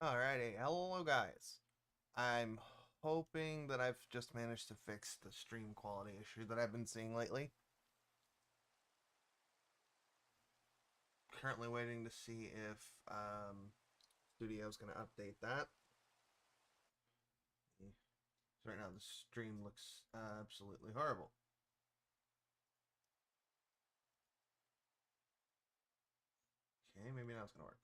Alrighty, hello guys. I'm hoping that I've just managed to fix the stream quality issue that I've been seeing lately. Currently waiting to see if Studio's going to update that. So right now the stream looks absolutely horrible. Okay, maybe now it's going to work.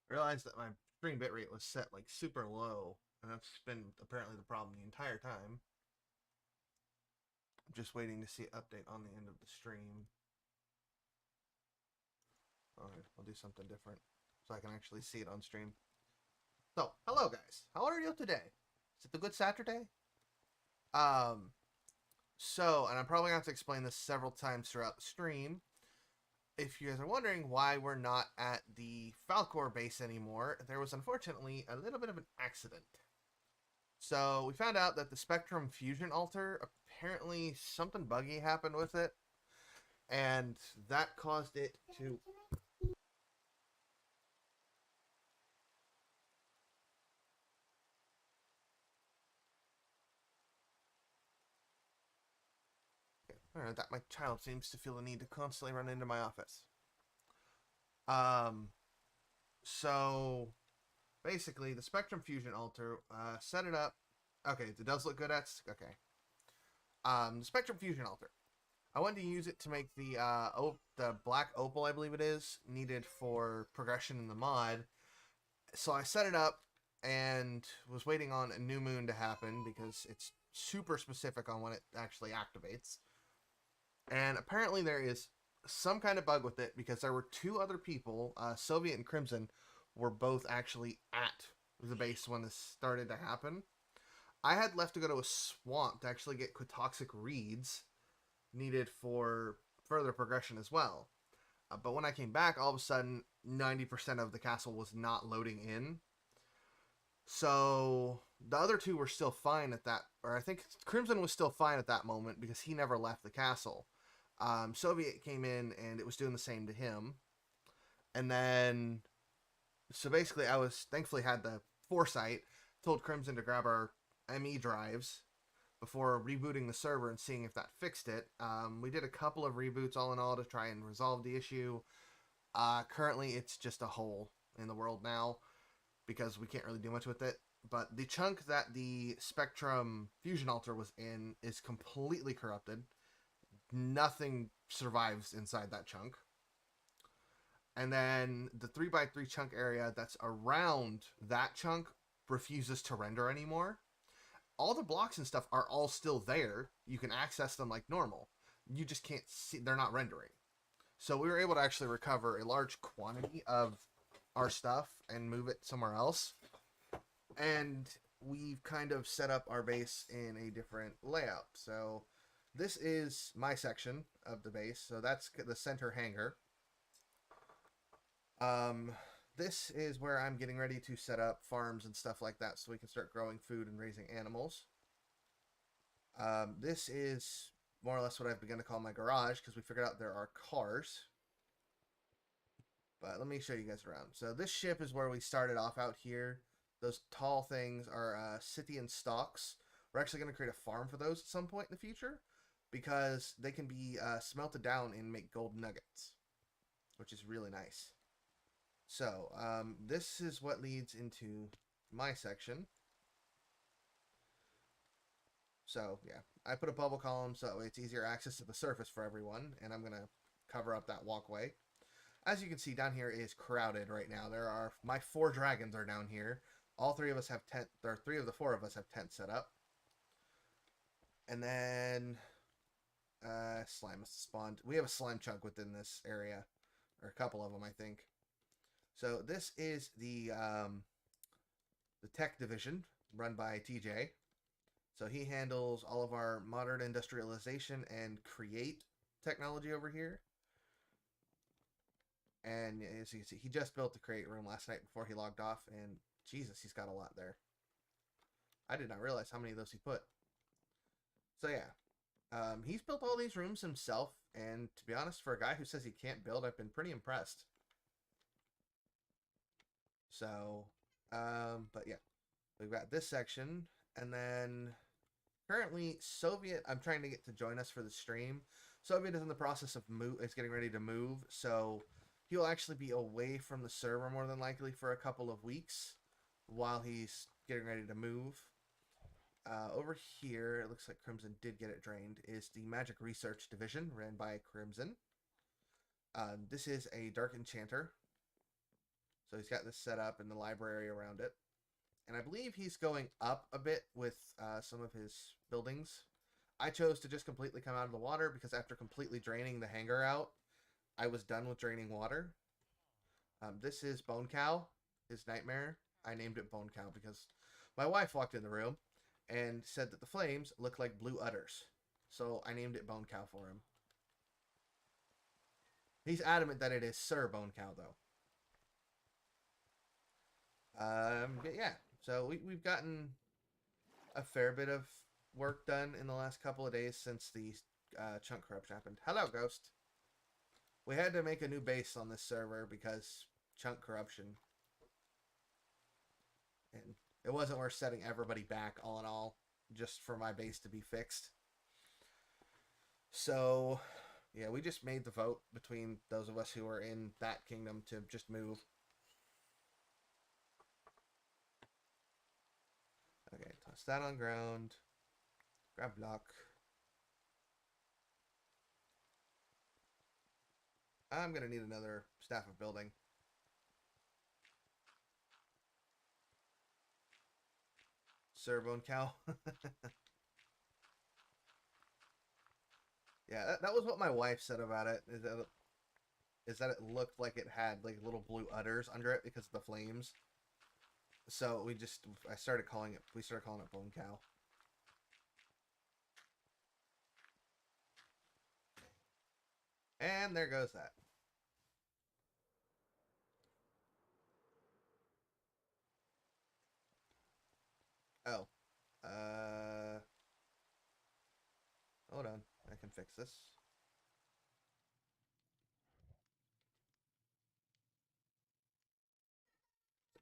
I realized that my stream bitrate was set like super low, and that's been apparently the problem the entire time. I'm just waiting to see an update on the end of the stream. Alright, I'll do something different so I can actually see it on stream. So, hello guys. How are you today? Is it a good Saturday? Um, and I'm probably going to have to explain this several times throughout the stream. If you guys are wondering why we're not at the Falcor base anymore, there was unfortunately a little bit of an accident. So, we found out that the Spectrum Fusion Altar, apparently something buggy happened with it, and that caused it to Alright, that my child seems to feel the need to constantly run into my office. Um, so basically, the Spectrum Fusion Altar, set it up. Okay, it does look good. Okay. The Spectrum Fusion Altar. I wanted to use it to make the black opal, I believe it is, needed for progression in the mod. So I set it up and was waiting on a new moon to happen because it's super specific on when it actually activates. And apparently there is some kind of bug with it because there were two other people, Soviet and Crimson, were both actually at the base when this started to happen. I had left to go to a swamp to actually get toxic reeds needed for further progression as well. But when I came back, all of a sudden, 90% of the castle was not loading in. So the other two were still fine at that, or I think Crimson was still fine at that moment because he never left the castle. Soviet came in and it was doing the same to him. And then, so basically, I was thankfully had the foresight, told Crimson to grab our ME drives before rebooting the server and seeing if that fixed it. We did a couple of reboots all in all to try and resolve the issue. Currently, it's just a hole in the world now because we can't really do much with it. But the chunk that the Spectrum Fusion Altar was in is completely corrupted. Nothing survives inside that chunk. And then the 3x3 chunk area that's around that chunk refuses to render anymore. All the blocks and stuff are all still there. You can access them like normal. You just can't see, they're not rendering. So we were able to actually recover a large quantity of our stuff and move it somewhere else. And we've kind of set up our base in a different layout. So this is my section of the base. So that's the center hangar. This is where I'm getting ready to set up farms and stuff like that so we can start growing food and raising animals. This is more or less what I've begun to call my garage because we figured out there are cars. But let me show you guys around. So this ship is where we started off out here. Those tall things are Scythian stalks. We're actually going to create a farm for those at some point in the future because they can be smelted down and make gold nuggets, which is really nice. So this is what leads into my section. So yeah, I put a bubble column so that way it's easier access to the surface for everyone, and I'm going to cover up that walkway. As you can see, down here is crowded right now. There are my 4 dragons are down here. All 3 of us have tent. There are 3 of the 4 of us have tents set up. And then slime has spawned. We have a slime chunk within this area, or a couple of them, I think. So this is the tech division run by TJ. So he handles all of our modern industrialization and create technology over here. And as you can see, he just built the crate room last night before he logged off, and Jesus, he's got a lot there. I did not realize how many of those he put. So yeah, he's built all these rooms himself, and to be honest, for a guy who says he can't build, I've been pretty impressed. So, but yeah, we've got this section, and then currently Soviet. I'm trying to get to join us for the stream. Soviet is in the process of move. Is getting ready to move, so he'll actually be away from the server more than likely for a couple of weeks while he's getting ready to move. Over here, it looks like Crimson did get it drained, is the Magic Research Division, ran by Crimson. This is a Dark Enchanter. So he's got this set up in the library around it. And I believe he's going up a bit with some of his buildings. I chose to just completely come out of the water because after completely draining the hangar out, I was done with draining water. This is Bone Cow, his nightmare. I named it Bone Cow because my wife walked in the room and said that the flames look like blue udders. So I named it Bone Cow for him. He's adamant that it is Sir Bone Cow, though. But yeah, so we've gotten a fair bit of work done in the last couple of days since the chunk corruption happened. Hello, Ghost. We had to make a new base on this server because chunk corruption. And it wasn't worth setting everybody back, all in all, just for my base to be fixed. So, yeah, we just made the vote between those of us who were in that kingdom to just move. Okay, toss that on ground. Grab block. I'm going to need another staff of building. Sir Bone Cow. Yeah, that was what my wife said about it. Is that it looked like it had like little blue udders under it because of the flames. So we started calling it Bone Cow. And there goes that. Oh. Hold on. I can fix this.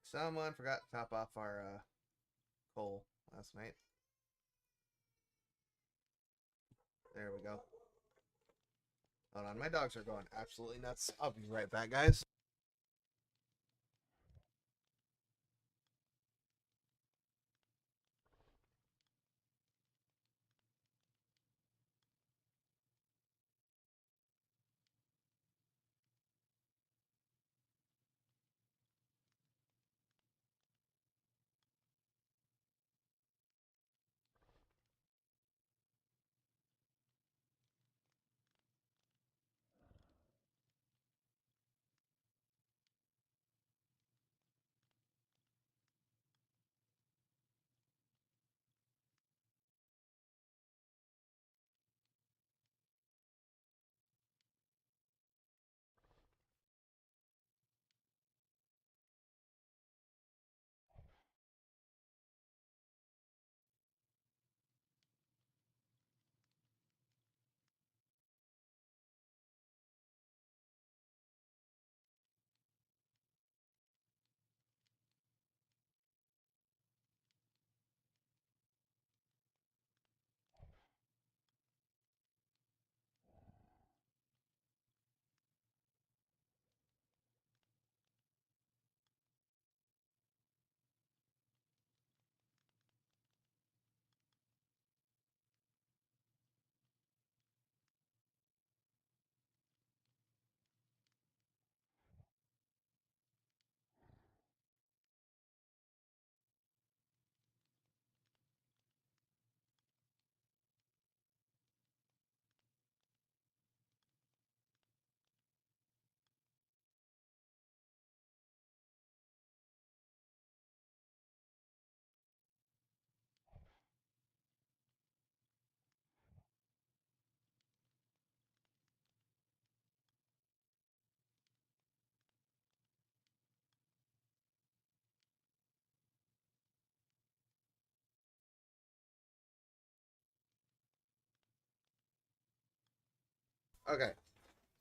Someone forgot to top off our coal last night. There we go. Hold on. My dogs are going absolutely nuts. I'll be right back, guys. Okay.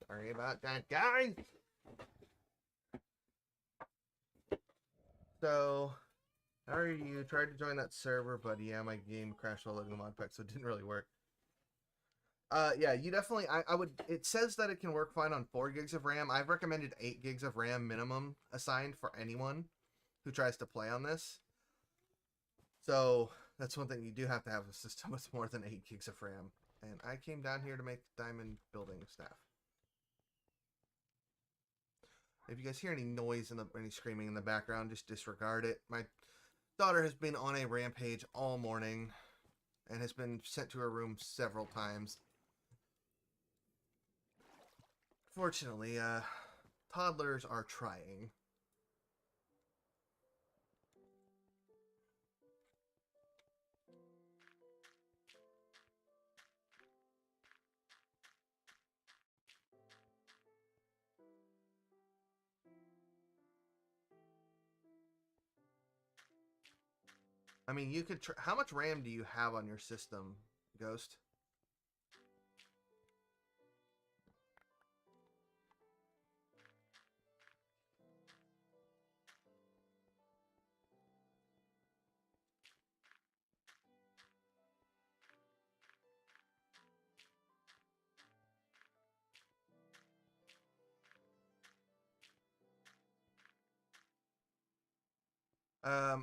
Sorry about that, guys. So, Ari, you tried to join that server, but yeah, my game crashed while loading the mod pack, so it didn't really work. Yeah, you definitely. I would. It says that it can work fine on 4 gigs of RAM. I've recommended 8 gigs of RAM minimum assigned for anyone who tries to play on this. So that's one thing, you do have to have a system with more than 8 gigs of RAM. And I came down here to make diamond building staff. If you guys hear any noise in any screaming in the background, just disregard it. My daughter has been on a rampage all morning and has been sent to her room several times. Fortunately, toddlers are trying. I mean, you could. How much RAM do you have on your system, Ghost?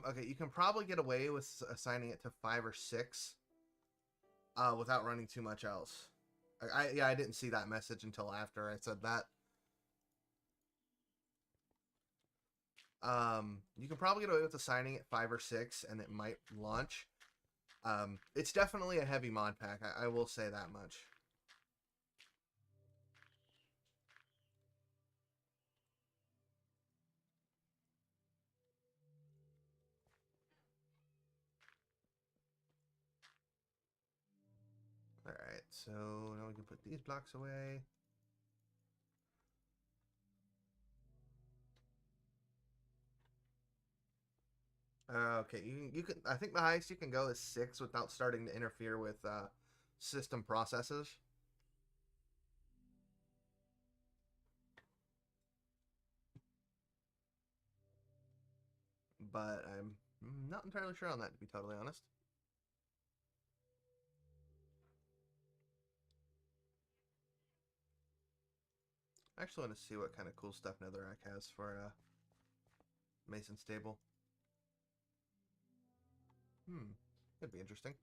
Okay, you can probably get away with assigning it to 5 or 6, without running too much else. Yeah, I didn't see that message until after I said that. You can probably get away with assigning it 5 or 6, and it might launch. It's definitely a heavy mod pack. I will say that much. Alright, so now we can put these blocks away. Okay, you can. I think the highest you can go is 6 without starting to interfere with system processes. But I'm not entirely sure on that, to be totally honest. I actually want to see what kind of cool stuff Netherrack has for Mason Stable. Could be interesting.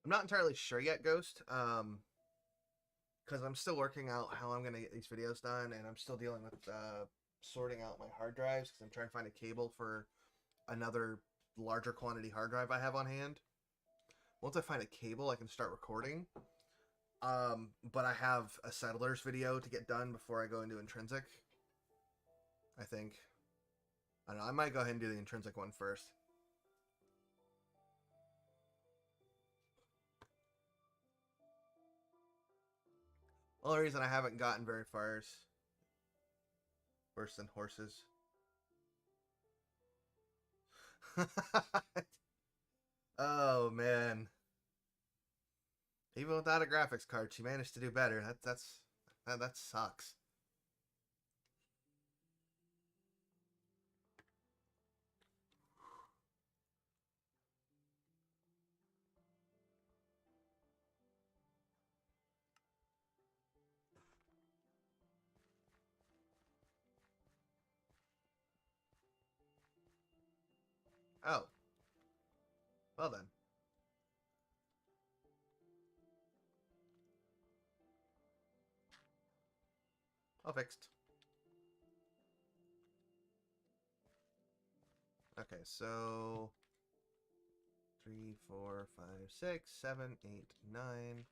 I'm not entirely sure yet, Ghost. Because I'm still working out how I'm gonna get these videos done, and I'm still dealing with sorting out my hard drives because I'm trying to find a cable for another larger quantity hard drive I have on hand. Once I find a cable, I can start recording. But I have a Settlers video to get done before I go into Intrinsic. I think. I don't know. I might go ahead and do the Intrinsic one first. Only reason I haven't gotten very far is worse than horses. Oh man. Even without a graphics card, she managed to do better. That sucks. Oh, well then. All fixed. Okay, so 3, 4, 5, 6, 7, 8, 9.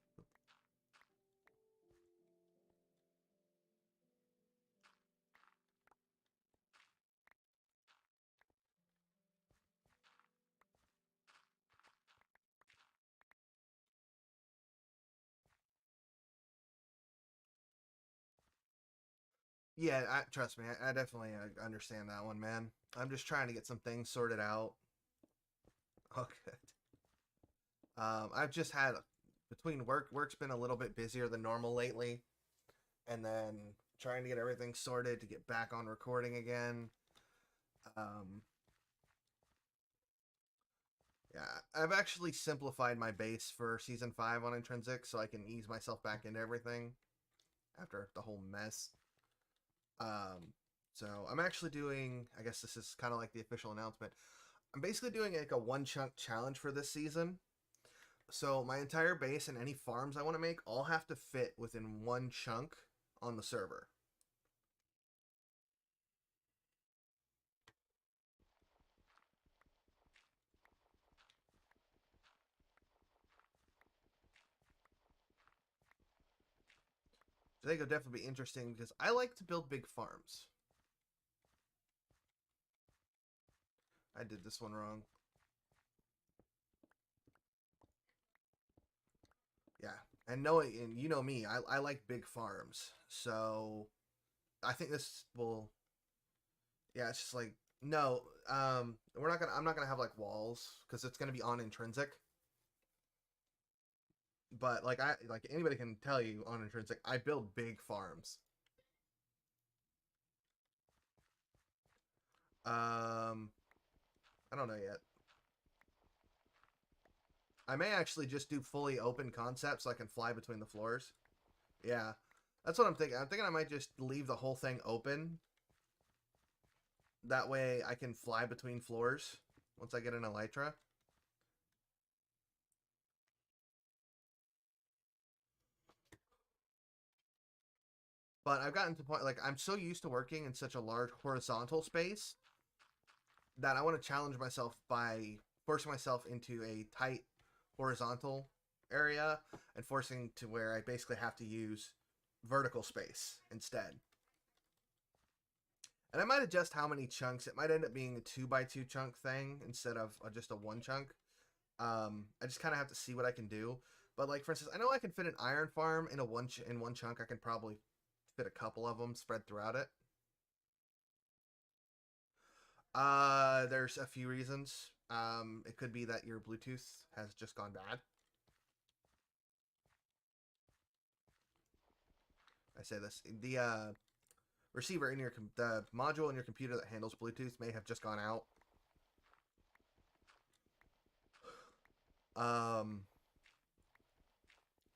Yeah, trust me, I definitely understand that one, man. I'm just trying to get some things sorted out. Oh, good. I've just had between work's been a little bit busier than normal lately, and then trying to get everything sorted to get back on recording again. Um, yeah, I've actually simplified my base for season 5 on Intrinsic so I can ease myself back into everything after the whole mess. Um, so I'm actually doing, I guess this is kind of like the official announcement. I'm basically doing like a one chunk challenge for this season. So my entire base and any farms I want to make all have to fit within one chunk on the server. So I think it'll definitely be interesting because I like to build big farms. I did this one wrong. Yeah, and knowing and you know me, I like big farms. So I think this will. Yeah, it's just like no, we're not gonna. I'm not gonna have like walls because it's gonna be on intrinsic. But like anybody can tell you on intrinsic, I build big farms. Um, I don't know yet. I may actually just do fully open concept so I can fly between the floors. Yeah, that's what I'm thinking. I'm thinking I might just leave the whole thing open. That way I can fly between floors once I get an elytra. But I've gotten to the point like I'm so used to working in such a large horizontal space that I want to challenge myself by forcing myself into a tight horizontal area and forcing to where I basically have to use vertical space instead. And I might adjust how many chunks. It might end up being a 2x2 chunk thing instead of just a one chunk. I just kind of have to see what I can do. But like for instance, I know I can fit an iron farm in in one chunk. I can probably fit a couple of them spread throughout it. There's a few reasons. It could be that your Bluetooth has just gone bad. I say this. The receiver in your the module in your computer that handles Bluetooth may have just gone out. Um,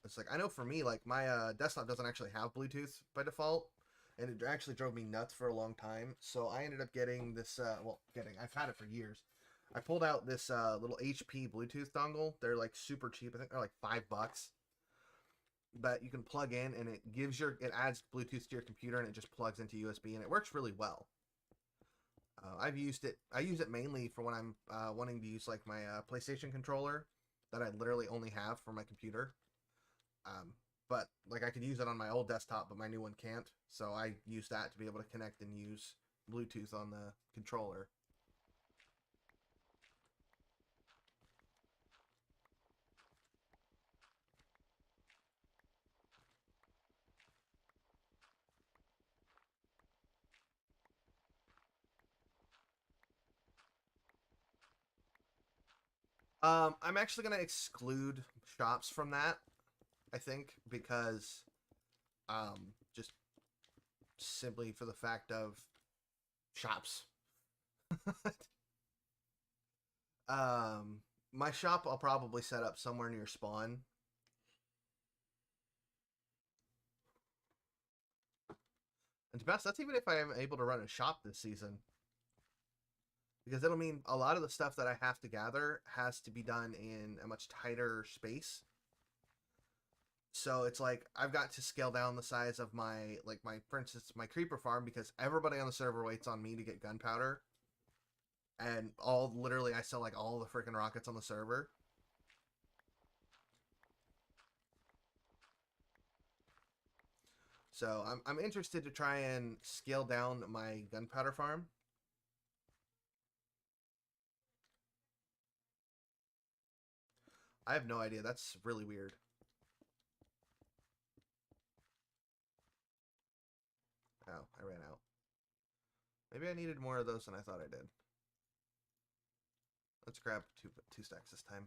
it's like I know for me, like my desktop doesn't actually have Bluetooth by default, and it actually drove me nuts for a long time. So I ended up getting this. I've had it for years. I pulled out this little HP Bluetooth dongle. They're like super cheap. I think they're like $5, but you can plug in and it adds Bluetooth to your computer and it just plugs into USB and it works really well. I've used it. I use it mainly for when I'm wanting to use like my PlayStation controller that I literally only have for my computer. Um, but like I could use it on my old desktop, but my new one can't. So I use that to be able to connect and use Bluetooth on the controller. I'm actually gonna exclude shops from that. I think because just simply for the fact of shops. My shop I'll probably set up somewhere near spawn. And to be honest, that's even if I am able to run a shop this season. Because it'll mean a lot of the stuff that I have to gather has to be done in a much tighter space. So it's like I've got to scale down the size of for instance my creeper farm because everybody on the server waits on me to get gunpowder. And all literally I sell like all the freaking rockets on the server. So I'm interested to try and scale down my gunpowder farm. I have no idea. That's really weird. Oh. I ran out. Maybe I needed more of those than I thought I did. Let's grab two stacks this time.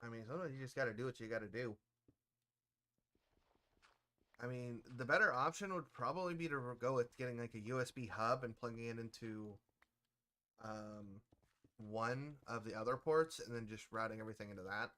I mean, sometimes you just gotta do what you gotta do. I mean, the better option would probably be to go with getting like a USB hub and plugging it into one of the other ports and then just routing everything into that.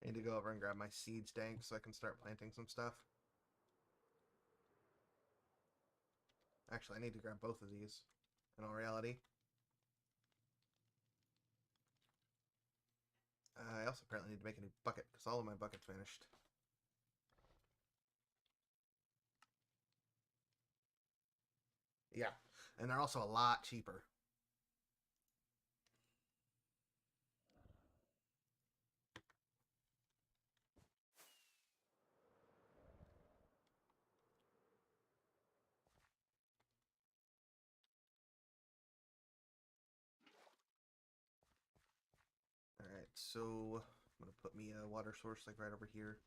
I need to go over and grab my seeds dank so I can start planting some stuff. Actually, I need to grab both of these, in all reality. I also apparently need to make a new bucket, because all of my buckets vanished. Yeah, and they're also a lot cheaper. Alright, so I'm going to put me a water source like right over here.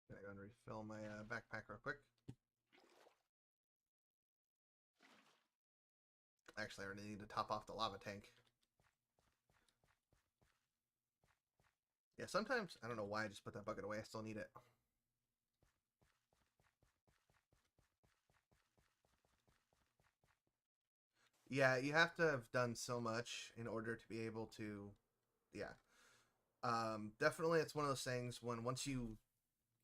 Gotta go and refill my backpack real quick. Actually, I really need to top off the lava tank. Yeah, sometimes, I don't know why I just put that bucket away. I still need it. Yeah, you have to have done so much in order to be able to, yeah. Definitely it's one of those things when once you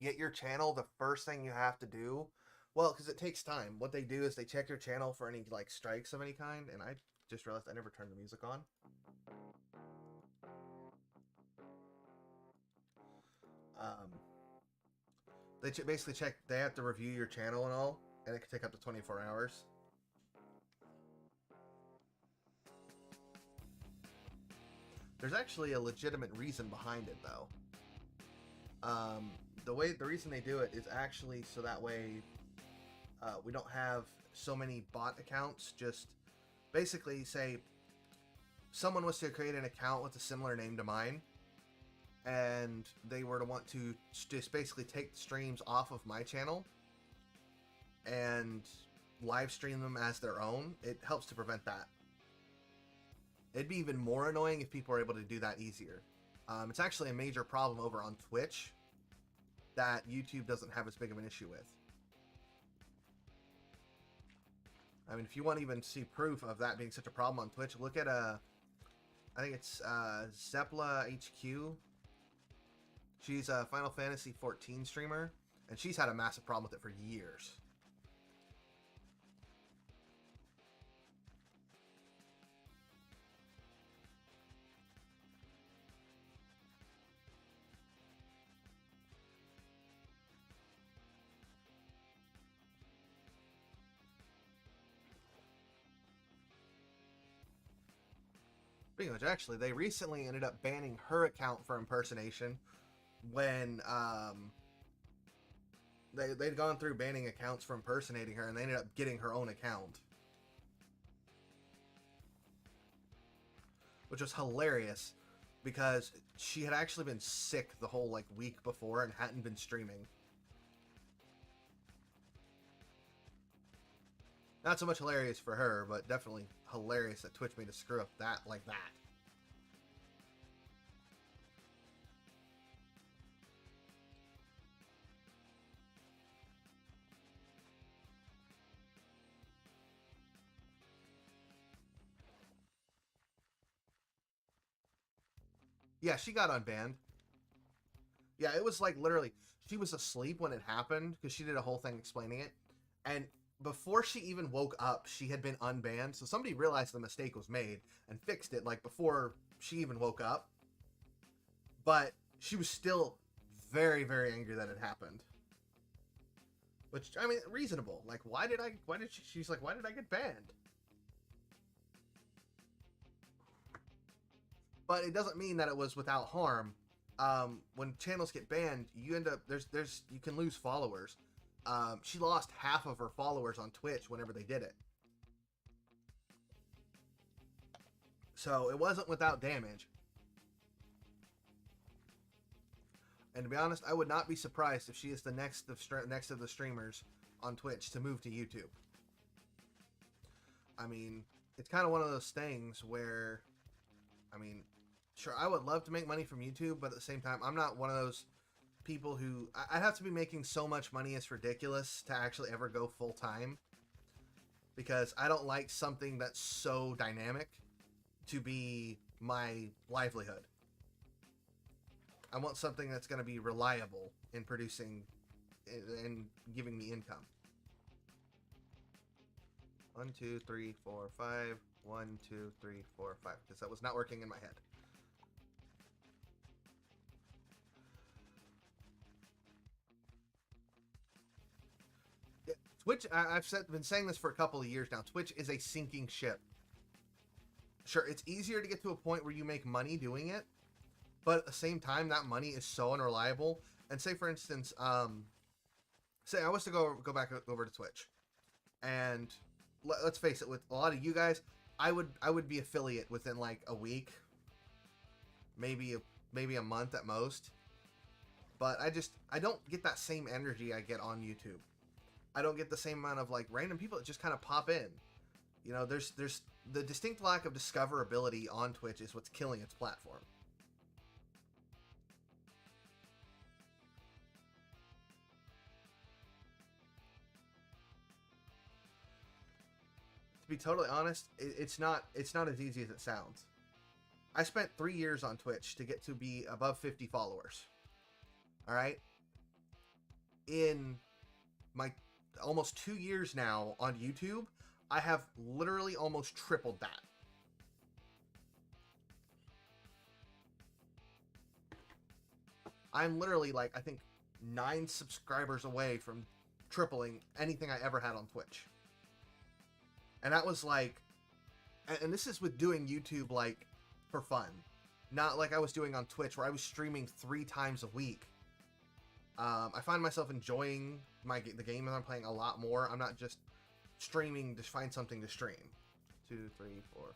get your channel, the first thing you have to do, well, because it takes time. What they do is they check your channel for any like strikes of any kind, and I just realized I never turned the music on. Um, they basically check. They have to review your channel and all, and it can take up to 24 hours. There's actually a legitimate reason behind it, though. The reason they do it is actually so that way we don't have so many bot accounts. Just basically say someone was to create an account with a similar name to mine, and they were to want to just basically take the streams off of my channel and live stream them as their own. It helps to prevent that. It'd be even more annoying if people were able to do that easier. It's actually a major problem over on Twitch that YouTube doesn't have as big of an issue with. I mean, if you want to even see proof of that being such a problem on Twitch, look at I think it's Zepla HQ. She's a Final Fantasy 14 streamer, and she's had a massive problem with it for years. Speaking of which, actually, they recently ended up banning her account for impersonation when they'd gone through banning accounts for impersonating her, and they ended up getting her own account, which was hilarious because she had actually been sick the whole like week before and hadn't been streaming. Not so much hilarious for her, but definitely hilarious that Twitch made a screw up that like that. Yeah, she got unbanned. Yeah, it was like literally, she was asleep when it happened because she did a whole thing explaining it. And before she even woke up, she had been unbanned. So somebody realized the mistake was made and fixed it like before she even woke up. But she was still very, very angry that it happened. Which, I mean, reasonable. Like, she's like, why did I get banned? But it doesn't mean that it was without harm. When channels get banned, you end up you can lose followers. She lost half of her followers on Twitch whenever they did it. So it wasn't without damage. And to be honest, I would not be surprised if she is the next of the streamers on Twitch to move to YouTube. I mean, it's kind of one of those things where, I mean, sure, I would love to make money from YouTube, but at the same time, I'm not one of those people who... I'd have to be making so much money, it's ridiculous to actually ever go full-time. Because I don't like something that's so dynamic to be my livelihood. I want something that's going to be reliable in producing and giving me income. 1, 2, 3, 4, 5. 1, 2, 3, 4, 5. Because that was not working in my head. Twitch, I've been saying this for a couple of years now. Twitch is a sinking ship. Sure, it's easier to get to a point where you make money doing it, but at the same time, that money is so unreliable. And say, for instance, say I was to go back over to Twitch, and let's face it, with a lot of you guys, I would be affiliate within like a week, maybe a month at most. But I don't get that same energy I get on YouTube. I don't get the same amount of like random people that just kind of pop in. You know, there's the distinct lack of discoverability on Twitch is what's killing its platform. To be totally honest, it's not as easy as it sounds. I spent 3 years on Twitch to get to be above 50 followers. All right? In my almost 2 years now on YouTube, I have literally almost tripled that. I'm literally like, I think 9 subscribers away from tripling anything I ever had on Twitch. And that was like, and this is with doing YouTube like for fun, not like I was doing on Twitch where I was streaming 3 times a week. I find myself enjoying the game that I'm playing a lot more. I'm not just streaming to find something to stream. 2, 3, 4.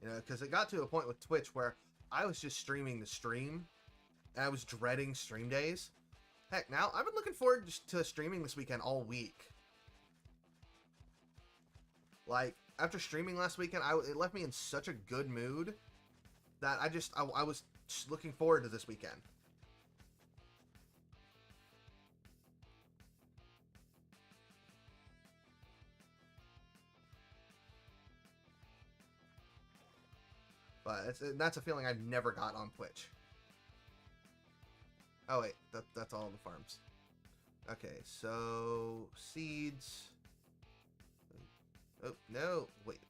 You know, because it got to a point with Twitch where I was just streaming to stream, and I was dreading stream days. Heck, now I've been looking forward to streaming this weekend all week. Like, after streaming last weekend, it left me in such a good mood that I was just looking forward to this weekend. But that's a feeling I've never got on Twitch. Oh wait, that's all the farms. Okay, so seeds. Oh no, wait.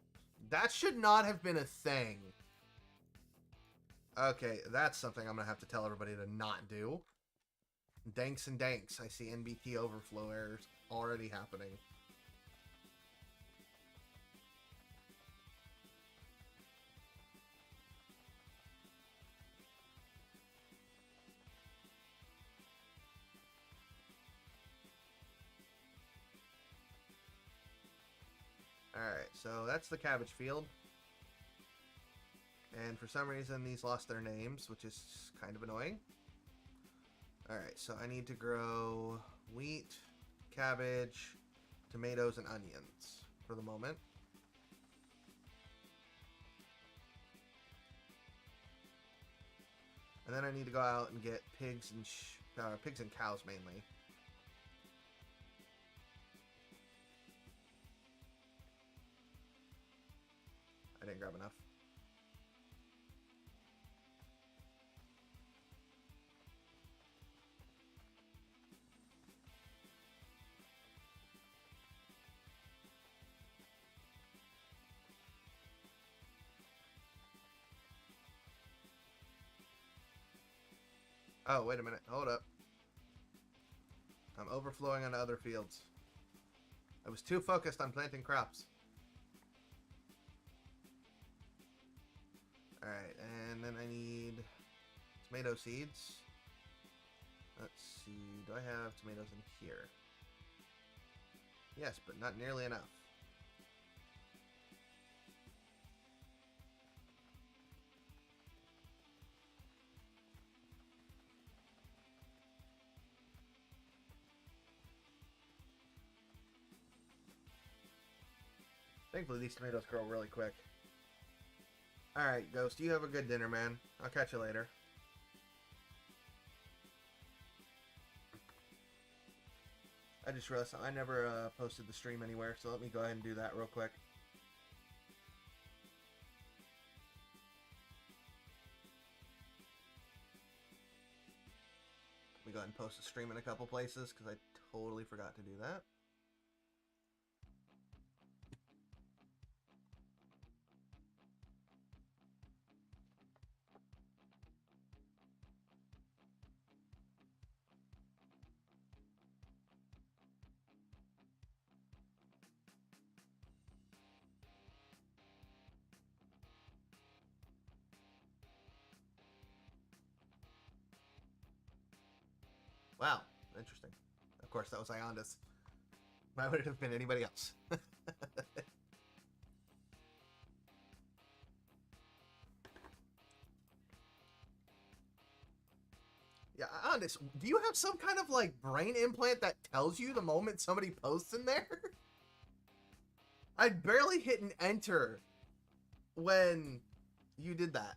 That should not have been a thing. Okay, that's something I'm gonna have to tell everybody to not do. Danks and danks. I see NBT overflow errors already happening. Alright, so that's the cabbage field. And for some reason, these lost their names, which is kind of annoying. Alright, so I need to grow wheat, cabbage, tomatoes, and onions for the moment. And then I need to go out and get pigs and pigs and cows mainly. I didn't grab enough. Oh, wait a minute. Hold up. I'm overflowing onto other fields. I was too focused on planting crops. Alright, and then I need tomato seeds. Let's see. Do I have tomatoes in here? Yes, but not nearly enough. Thankfully, these tomatoes grow really quick. Alright, Ghost, you have a good dinner, man. I'll catch you later. I just realized I never posted the stream anywhere, so let me go ahead and do that real quick. Let me go ahead and post the stream in a couple places, because I totally forgot to do that. Wow, interesting. Of course, that was Iondas. Why would it have been anybody else? Yeah, Iondas, do you have some kind of, like, brain implant that tells you the moment somebody posts in there? I barely hit an enter when you did that.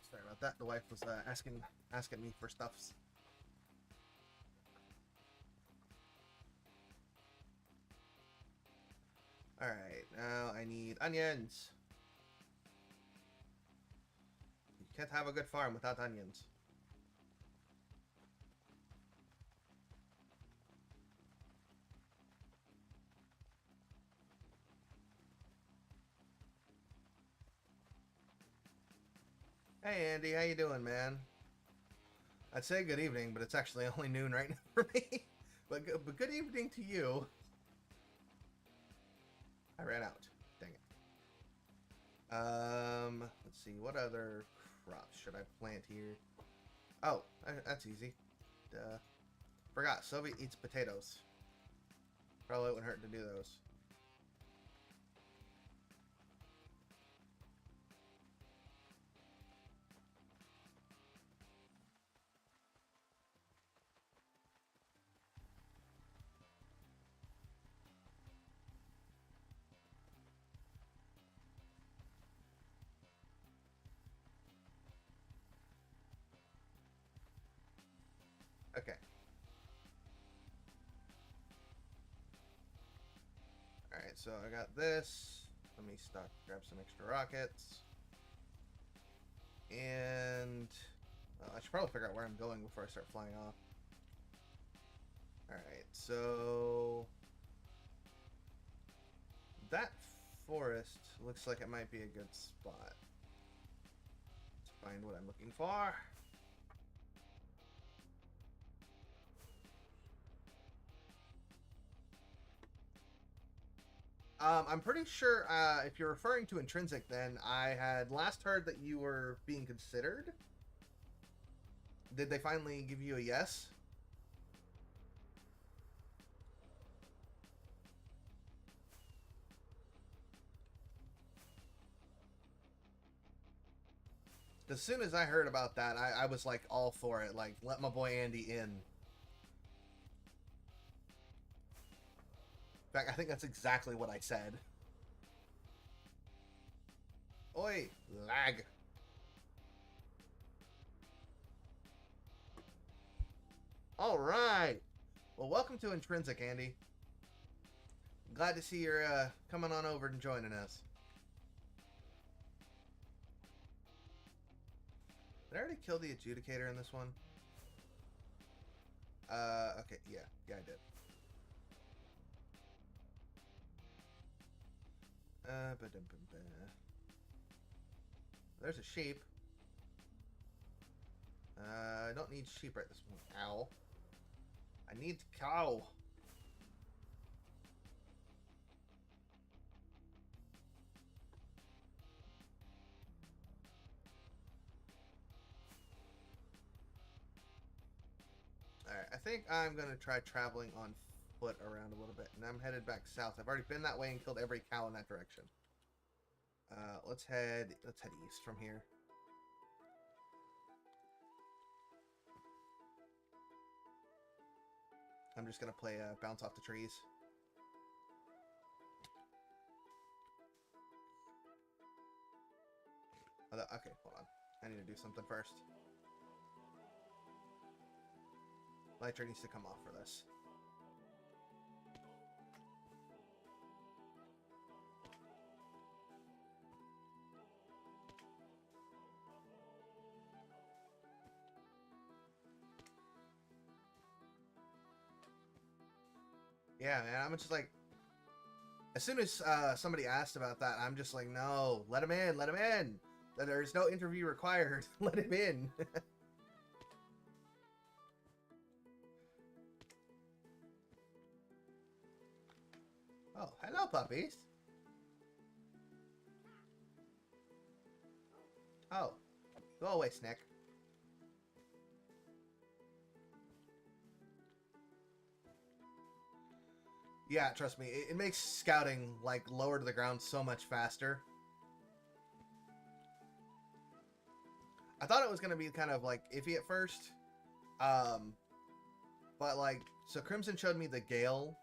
Sorry about that. The wife was asking me for stuffs. Alright, now I need onions. You can't have a good farm without onions. Hey Andy, how you doing, man? I'd say good evening, but it's actually only noon right now for me. But good evening to you. I ran out. Dang it. Let's see. What other crops should I plant here? Oh, that's easy. Duh. Forgot. Sophie eats potatoes. Probably wouldn't hurt to do those. Okay. Alright, so I got this. Let me grab some extra rockets. And I should probably figure out where I'm going before I start flying off. Alright, so... that forest looks like it might be a good spot to find what I'm looking for. I'm pretty sure if you're referring to Intrinsic, then I had last heard that you were being considered. Did they finally give you a yes? As soon as I heard about that, I was like all for it. Like, let my boy Andy in. In fact, I think that's exactly what I said. Oi, lag. All right. Well, welcome to Intrinsic, Andy. Glad to see you're coming on over and joining us. Did I already kill the adjudicator in this one? Okay, yeah, I did. There's a sheep. I don't need sheep right this moment. Ow. I need cow. Alright, I think I'm going to try traveling on foot around a little bit. And I'm headed back south. I've already been that way and killed every cow in that direction. Let's head east from here. I'm just going to play bounce off the trees. Okay, hold on. I need to do something first. Lytra needs to come off for this. Yeah, man, I'm just like... As soon as somebody asked about that, I'm just like, no, let him in, let him in. There's no interview required. Let him in. Oh, hello, puppies. Oh, go away, Snick. Yeah, trust me, it makes scouting, like, lower to the ground so much faster. I thought it was going to be kind of, like, iffy at first. But, like, so Crimson showed me the Gale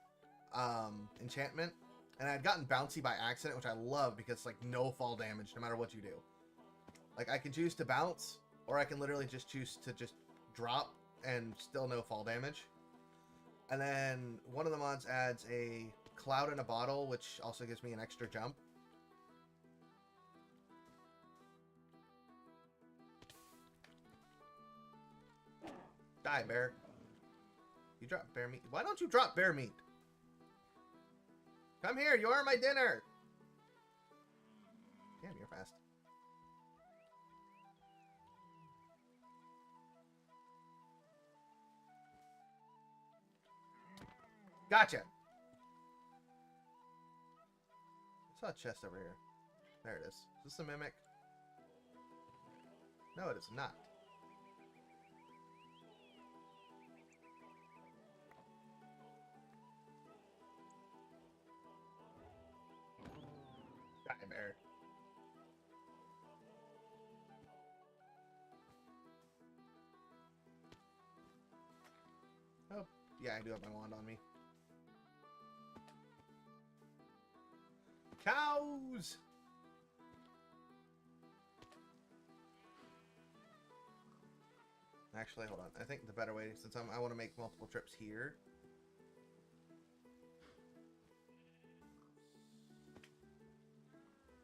enchantment, and I'd gotten bouncy by accident, which I love because it's, like, no fall damage no matter what you do. Like, I can choose to bounce, or I can literally just choose to just drop and still no fall damage. And then one of the mods adds a cloud in a bottle, which also gives me an extra jump. Die, bear. You drop bear meat. Why don't you drop bear meat? Come here, you are my dinner. Damn, you're fast. Gotcha. I saw a chest over here. There it is. Is this a mimic? No, it is not. Die, bear. Oh, yeah, I do have my wand on me. Cows! Actually, hold on. I think the better way, since I want to make multiple trips here.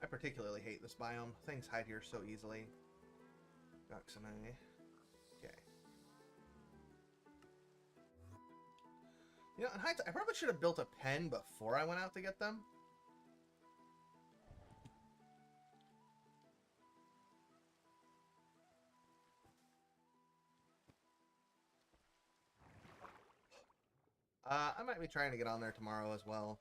I particularly hate this biome. Things hide here so easily. Goxanai. You know, in hindsight, I probably should have built a pen before I went out to get them. I might be trying to get on there tomorrow as well.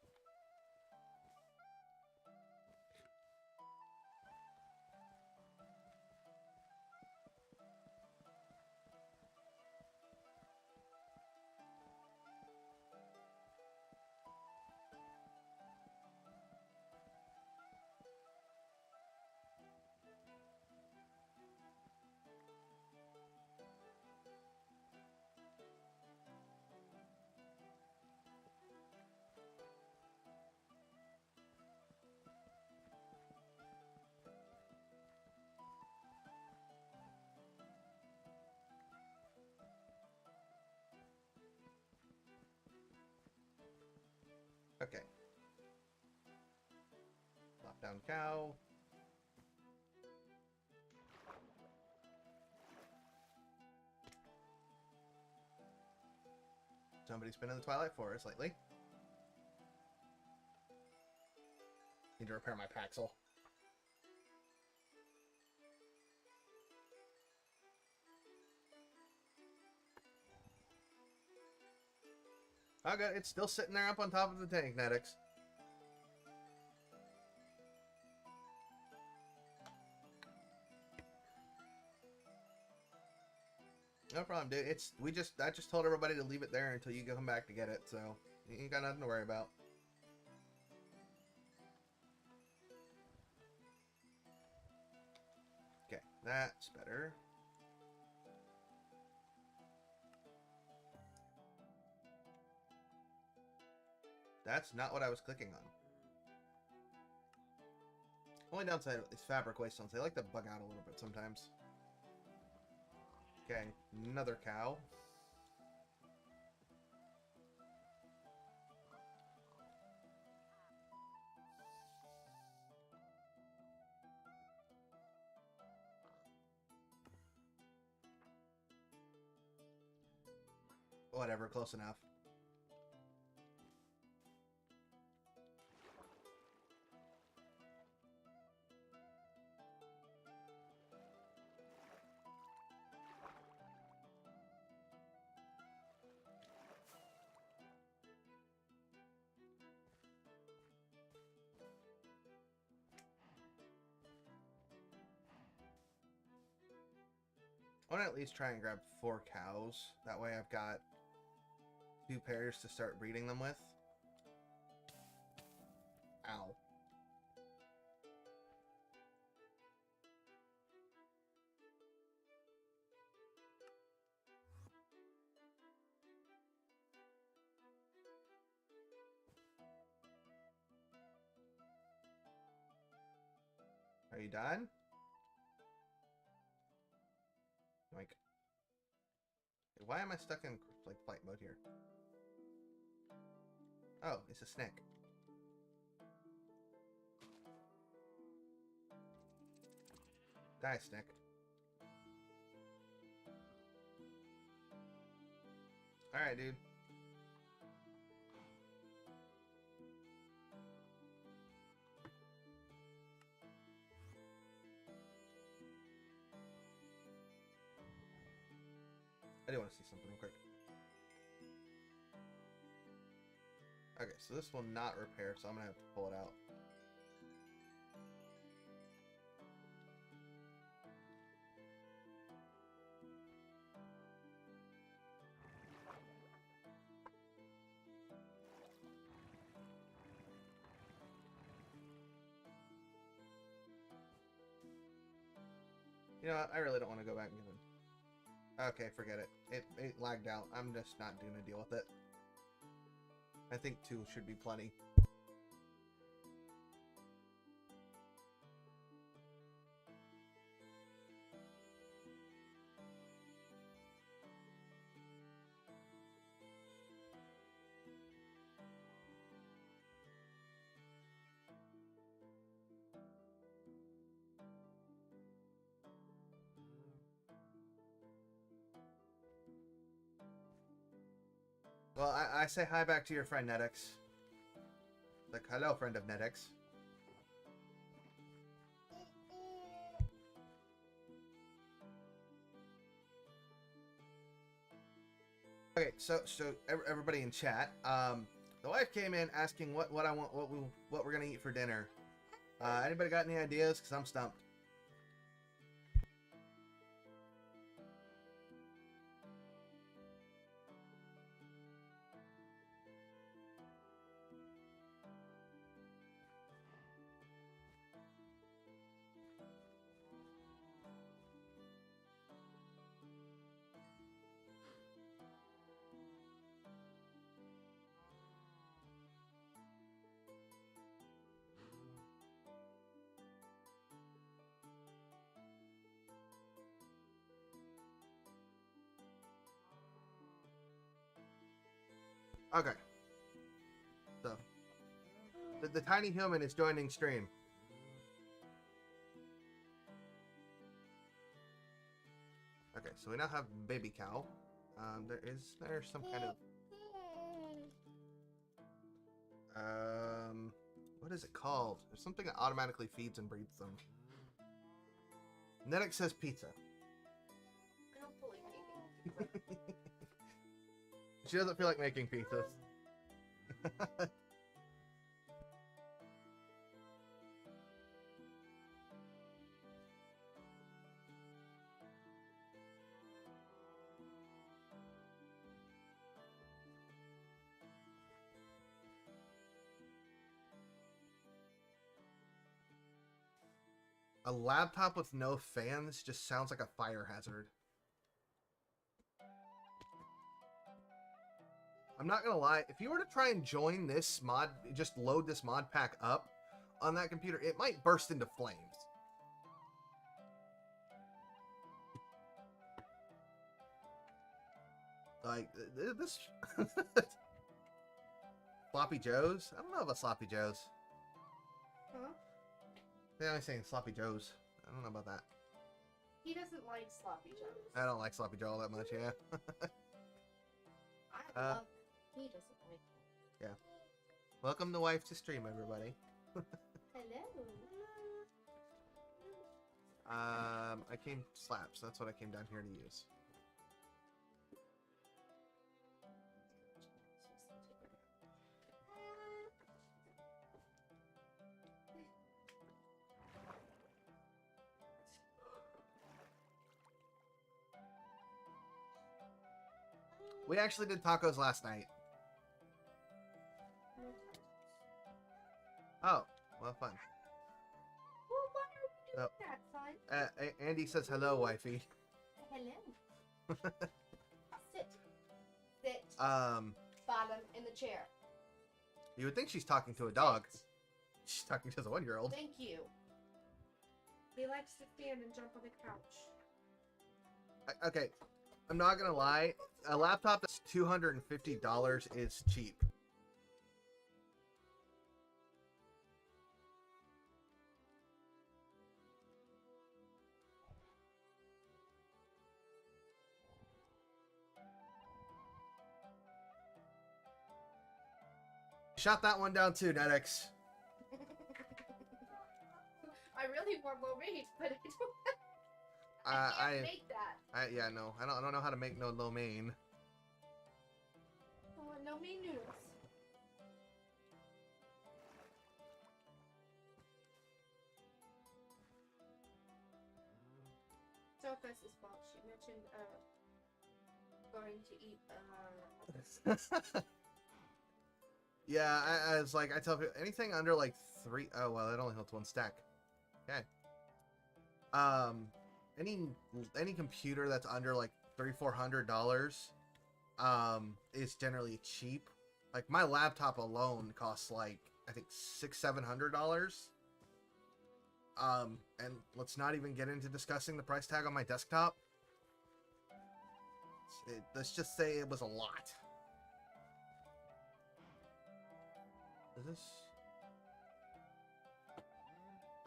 Okay. Plop down cow. Somebody's been in the Twilight Forest lately. Need to repair my Paxel. Okay, it's still sitting there up on top of the tank, Netix. No problem, dude. I just told everybody to leave it there until you come back to get it, so you ain't got nothing to worry about. Okay, that's better. That's not what I was clicking on. Only downside is fabric waste stones. They like to bug out a little bit sometimes. Okay, another cow. Whatever, close enough. I want to at least try and grab 4 cows. That way I've got 2 pairs to start breeding them with. Ow. Are you done? Like, why am I stuck in like flight mode here? Oh, it's a snake. Die, snake. Alright, dude. I do want to see something real quick. Okay, so this will not repair, so I'm going to have to pull it out. You know what? I really don't want to go back and get them. Okay, forget it. It lagged out. I'm just not going to deal with it. I think 2 should be plenty. Well, I say hi back to your friend Netix. Like, hello, friend of Netix. Okay, so everybody in chat, the wife came in asking what I want, what we're gonna eat for dinner. Anybody got any ideas? Cause I'm stumped. Okay. So, the tiny human is joining stream. Okay, so we now have baby cow. There's some kind of what is it called? There's something that automatically feeds and breeds them. Netix says pizza. I don't believe anything. She doesn't feel like making pizzas. A laptop with no fans just sounds like a fire hazard. I'm not gonna lie, if you were to try and join this mod, just load this mod pack up on that computer, it might burst into flames. Like, this... Sloppy Joes? I don't know about Sloppy Joes. Huh? They're only saying Sloppy Joes. I don't know about that. He doesn't like sloppy joes. I don't like Sloppy Joe all that much, yeah. I love. He doesn't like them. Yeah. Welcome to Wife to Stream, everybody. Hello. I came slaps. That's what I came down here to use. We actually did tacos last night. Oh, well, fun. Well, why are we doing that, son? Andy says hello, wifey. Hello. Sit. Sit. Um, Bottom in the chair. You would think she's talking to a dog. She's talking to the 1-year-old. Thank you. He likes to stand and jump on the couch. Okay, I'm not gonna lie. A laptop that's $250 is cheap. Shot that one down too, Netix. I really want lo mein, but I can't make that. Yeah, no, I don't know how to make no lo mein. I want lo mein noodles. Sophus' fault. She mentioned going to eat Yeah, I was like, I tell people anything under like 3. Oh well, it only holds 1 stack. Okay. Any computer that's under like $300-400 is generally cheap. Like my laptop alone costs like I think $600-700. And let's not even get into discussing the price tag on my desktop. Let's just say it was a lot. Is this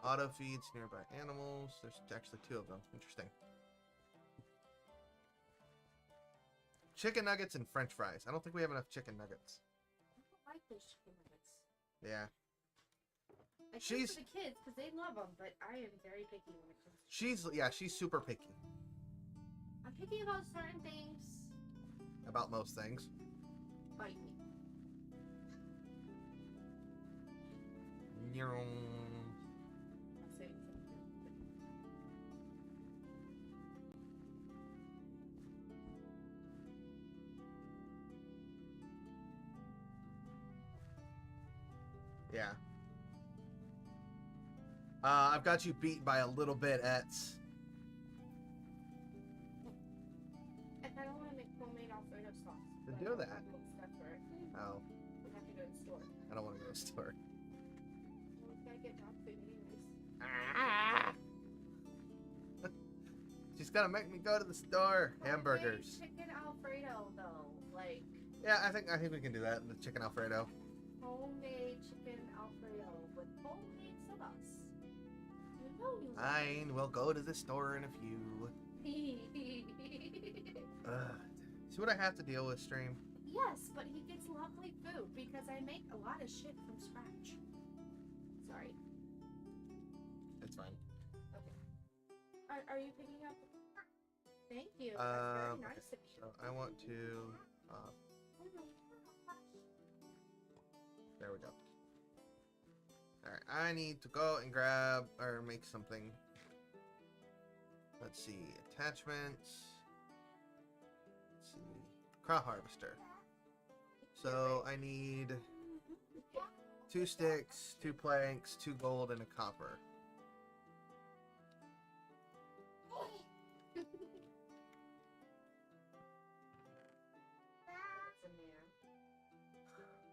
auto feeds nearby animals? There's actually 2 of them. Interesting. chicken nuggets and French fries. I don't think we have enough chicken nuggets. I don't like those chicken nuggets. Yeah. I think for the kids because they love them, but I am very picky when it comes to. She's super picky. I'm picky about certain things. About most things. Bite me. Yeah. I've got you beat by a little bit, Ets. I kind of want to make homemade Alfredo sauce. To do that. Oh. We have to go to the store. I don't want to go to the store. Well, we gotta get dog food anyways. She's gonna make me go to the store. Hamburgers. Chicken Alfredo, though, like. Yeah, I think we can do that. The chicken Alfredo. Homemade chicken Alfredo with homemade sauce. You know you. Fine, we'll go to the store in a few. See what I have to deal with, stream? Yes, but he gets lovely food because I make a lot of shit from scratch. Sorry. It's fine. Okay. Are you picking up? Thank you. That's very nice of you. So I want to. There we go. Alright, I need to go and grab or make something. Let's see. Attachments. Let's see. Crop harvester. So I need 2 sticks, 2 planks, 2 gold, and a copper.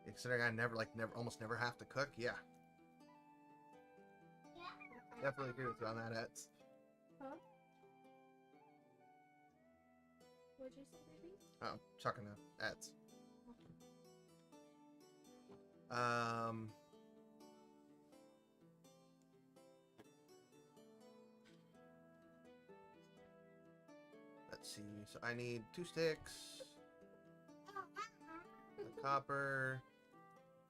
Considering I almost never have to cook, yeah. Definitely agree with you on that, Eds. Huh? What'd you say, baby? Oh, chucking the Eds. Let's see. So I need 2 sticks, a copper,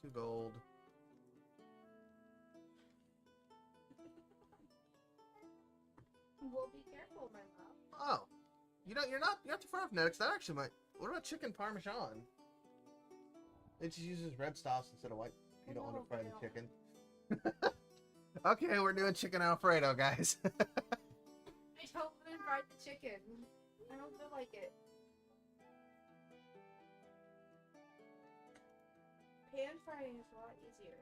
2 gold. Well, be careful, my love. Oh, you're not too far off, Netix. That actually might. What about chicken parmesan? It just uses red sauce instead of white. You don't want to fry the chicken. Okay, we're doing chicken Alfredo, guys. I don't want to fry the chicken. I don't feel like it. Pan frying is a lot easier.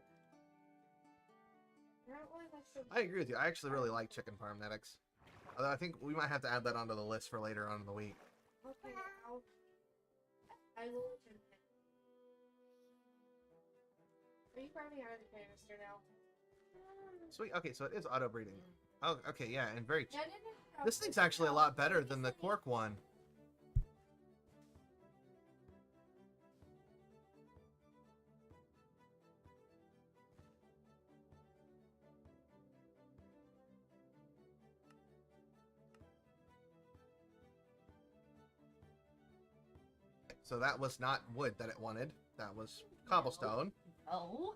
I don't really like the... I agree with you. I actually really like chicken parm, Netix. Although I think we might have to add that onto the list for later on in the week. Okay, I will attempt it. Are you farming out of the canister now? Sweet. Okay, so it is auto breeding. Oh, okay, yeah, and very. No. This thing's actually a lot better than the cork one. So that was not wood that it wanted. That was cobblestone. Oh.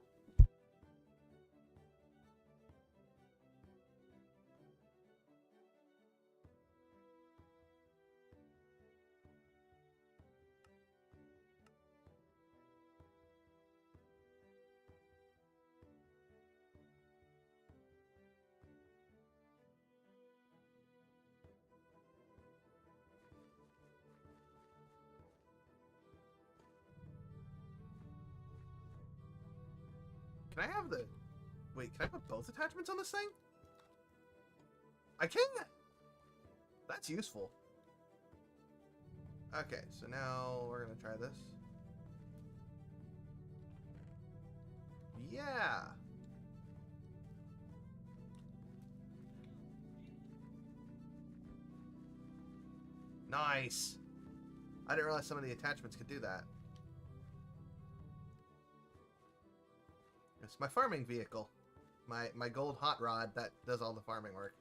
Can I have the... Wait, can I put both attachments on this thing? I can! That's useful. Okay, so now we're gonna try this. Yeah! Nice! I didn't realize some of the attachments could do that. It's my farming vehicle. My gold hot rod that does all the farming work.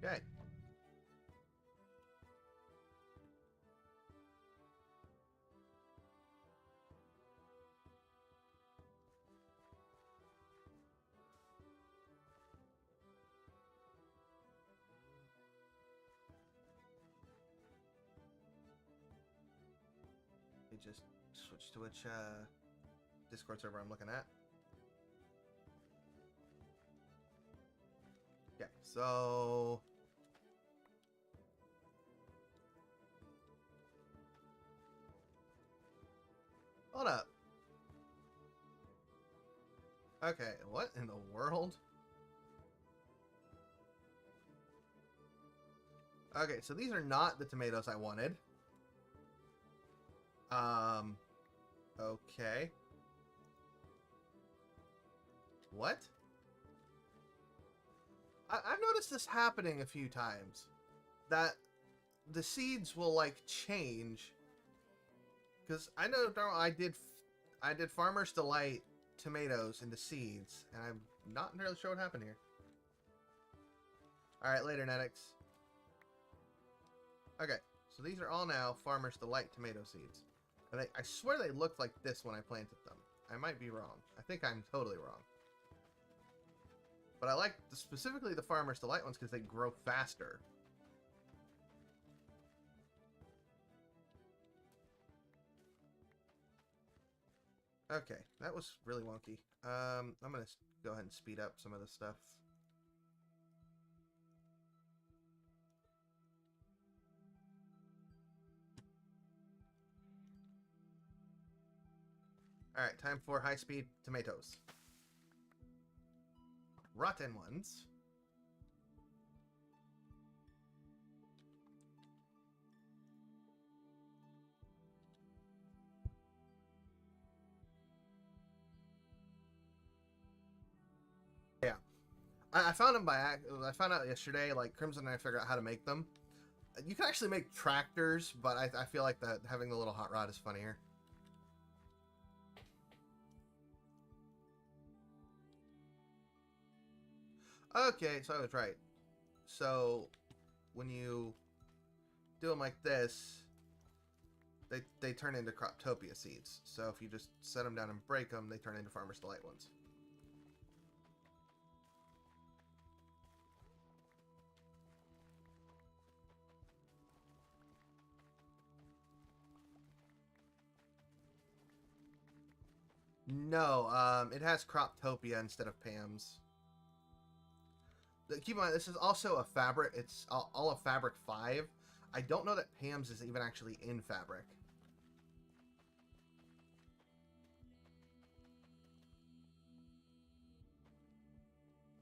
Okay. Just switch to which Discord server I'm looking at. Okay, so hold up. Okay, what in the world? Okay, so these are not the tomatoes I wanted. Okay. What? I've noticed this happening a few times. That the seeds will, like, change. Because I know I did Farmer's Delight tomatoes into seeds, and I'm not entirely sure what happened here. Alright, later, Netix. Okay, so these are all now Farmer's Delight tomato seeds. And I swear they looked like this when I planted them. I might be wrong. I think I'm totally wrong. But I like specifically the Farmer's Delight ones because they grow faster. Okay, that was really wonky. I'm going to go ahead and speed up some of this stuff. Alright, time for high-speed tomatoes. Rotten ones. Yeah. I found them I found out yesterday, like, Crimson and I figured out how to make them. You can actually make tractors, but I feel like that having the little hot rod is funnier. Okay, so I was right. So, when you do them like this, they turn into Croptopia seeds. So if you just set them down and break them, they turn into Farmer's Delight ones. No, it has Croptopia instead of Pam's. Keep in mind, this is also a fabric. It's all of Fabric 5. I don't know that Pam's is even actually in Fabric.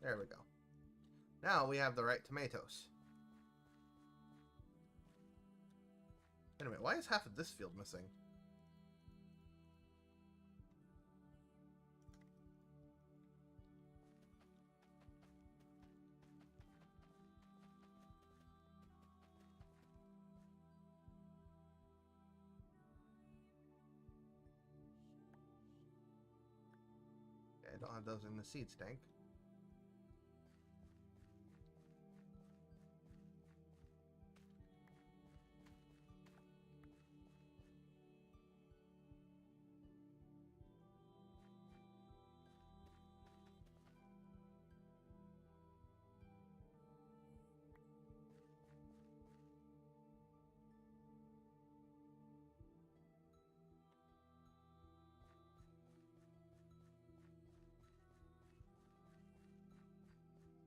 There we go. Now we have the right tomatoes. Wait a minute, why is half of this field missing? Okay, I don't have those in the seeds tank.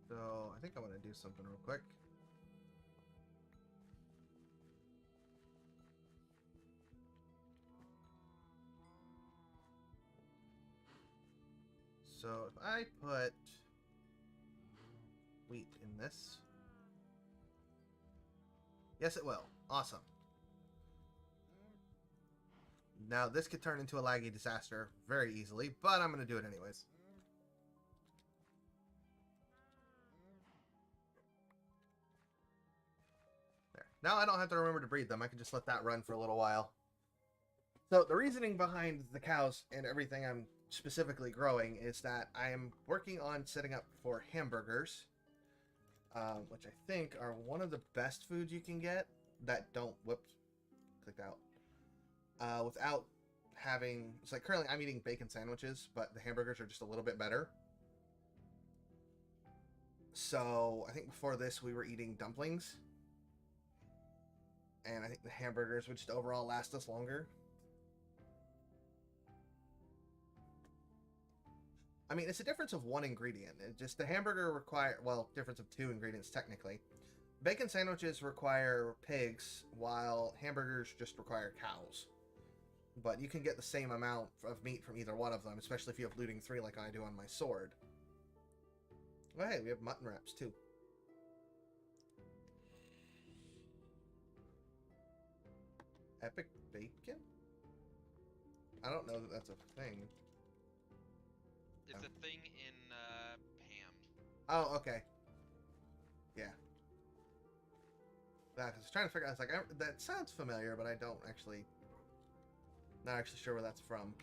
So, I think I want to do something real quick. So, if I put wheat in this. Yes, it will. Awesome. Now, this could turn into a laggy disaster very easily, but I'm going to do it anyways. There. Now I don't have to remember to breed them. I can just let that run for a little while. So the reasoning behind the cows and everything I'm specifically growing is that I am working on setting up for hamburgers. which I think are one of the best foods you can get that don't, whoops, clicked out, without having, it's like currently I'm eating bacon sandwiches, but the hamburgers are just a little bit better. So I think before this we were eating dumplings, and I think the hamburgers would just overall last us longer. I mean, it's a difference of one ingredient. It just the hamburger require, well, difference of 2 ingredients technically. Bacon sandwiches require pigs, while hamburgers just require cows. But you can get the same amount of meat from either one of them, especially if you have looting 3 like I do on my sword. Oh, hey, we have mutton wraps too. Epic bacon? I don't know that that's a thing. It's a thing in Pam. Oh, okay. Yeah. I was trying to figure out. I was like, that sounds familiar, but I don't actually. Not actually sure where that's from.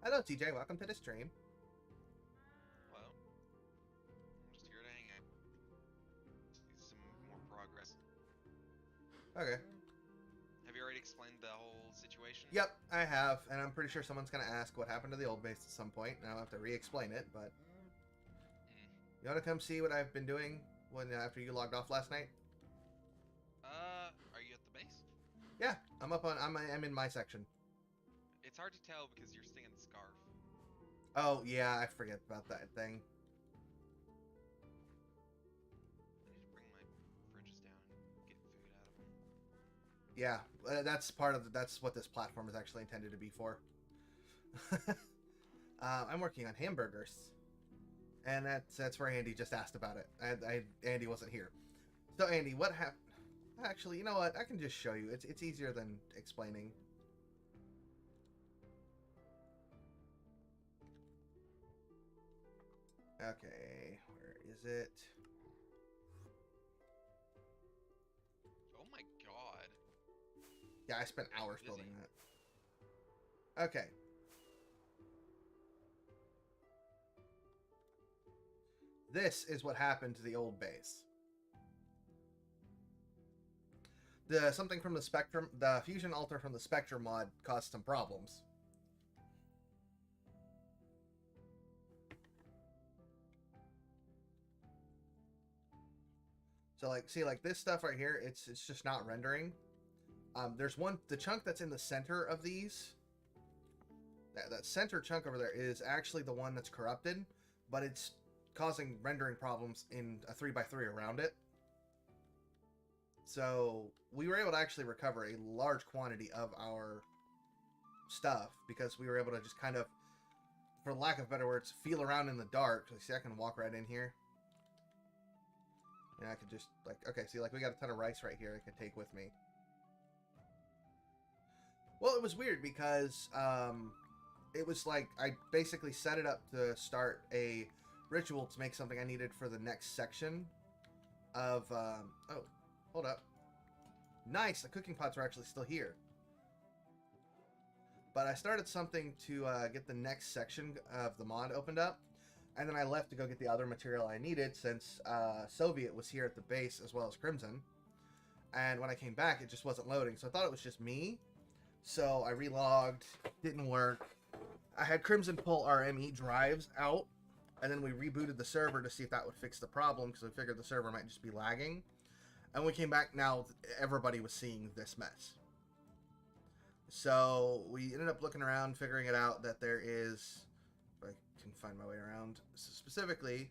Hello, TJ. Welcome to the stream. Well, I'm just here to hang out. See some more progress. Okay. Have you already explained the whole situation? Yep, I have, and I'm pretty sure someone's gonna ask what happened to the old base at some point, and I'll have to re-explain it. But you want to come see what I've been doing after you logged off last night? Are you at the base? Yeah, I'm in my section. It's hard to tell because you're singing Scarf. Oh yeah, I forget about that thing. I need to bring my fridges down and get food out of them. Yeah, that's part of that's what this platform is actually intended to be for. I'm working on hamburgers, and that's where Andy just asked about it. Andy wasn't here, so Andy, what happened? Actually, you know what? I can just show you. It's easier than explaining. Okay, where is it? Oh my god. Yeah, I spent hours building that. Okay. This is what happened to the old base. Something from the Spectrum, the fusion altar from the Spectrum mod caused some problems. So like, see, like this stuff right here, it's just not rendering. There's the chunk that's in the center of these. That center chunk over there is actually the one that's corrupted, but it's causing rendering problems in a 3x3 around it. So we were able to actually recover a large quantity of our stuff because we were able to just kind of, for lack of better words, feel around in the dark. So see, I can walk right in here. And I could just, like, okay, see, like, we got a ton of rice right here I can take with me. Well, it was weird because it was like I basically set it up to start a ritual to make something I needed for the next section of, oh, hold up. Nice, the cooking pots are actually still here. But I started something to get the next section of the mod opened up. And then I left to go get the other material I needed since Soviet was here at the base as well as Crimson. And when I came back, it just wasn't loading. So I thought it was just me. So I relogged. Didn't work. I had Crimson pull our ME drives out. And then we rebooted the server to see if that would fix the problem. Because I figured the server might just be lagging. And when we came back, now everybody was seeing this mess. So we ended up looking around, figuring it out that there is... I can find my way around. So specifically,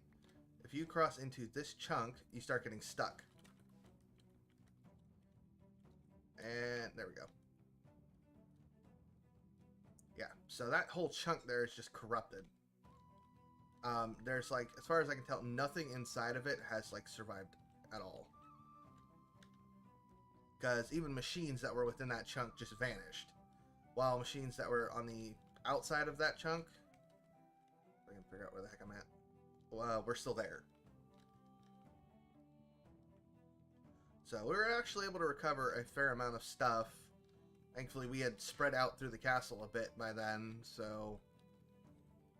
if you cross into this chunk, you start getting stuck. And there we go. Yeah, so that whole chunk there is just corrupted. There's like, as far as I can tell, nothing inside of it has like survived at all. Because even machines that were within that chunk just vanished. While machines that were on the outside of that chunk, I can figure out where the heck I'm at. Well, we're still there. So we were actually able to recover a fair amount of stuff. Thankfully, we had spread out through the castle a bit by then, so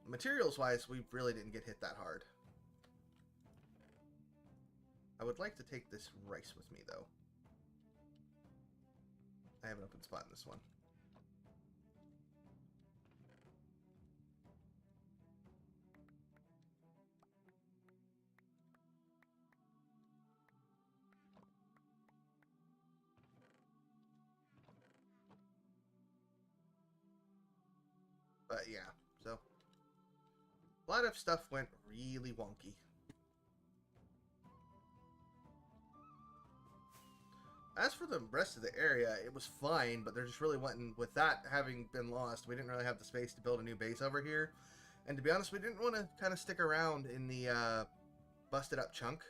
materials-wise, we really didn't get hit that hard. I would like to take this rice with me, though. I have an open spot in this one. But yeah, so a lot of stuff went really wonky. As for the rest of the area, it was fine, but there just really wasn't, with that having been lost, we didn't really have the space to build a new base over here. And to be honest, we didn't want to kind of stick around in the busted up chunk.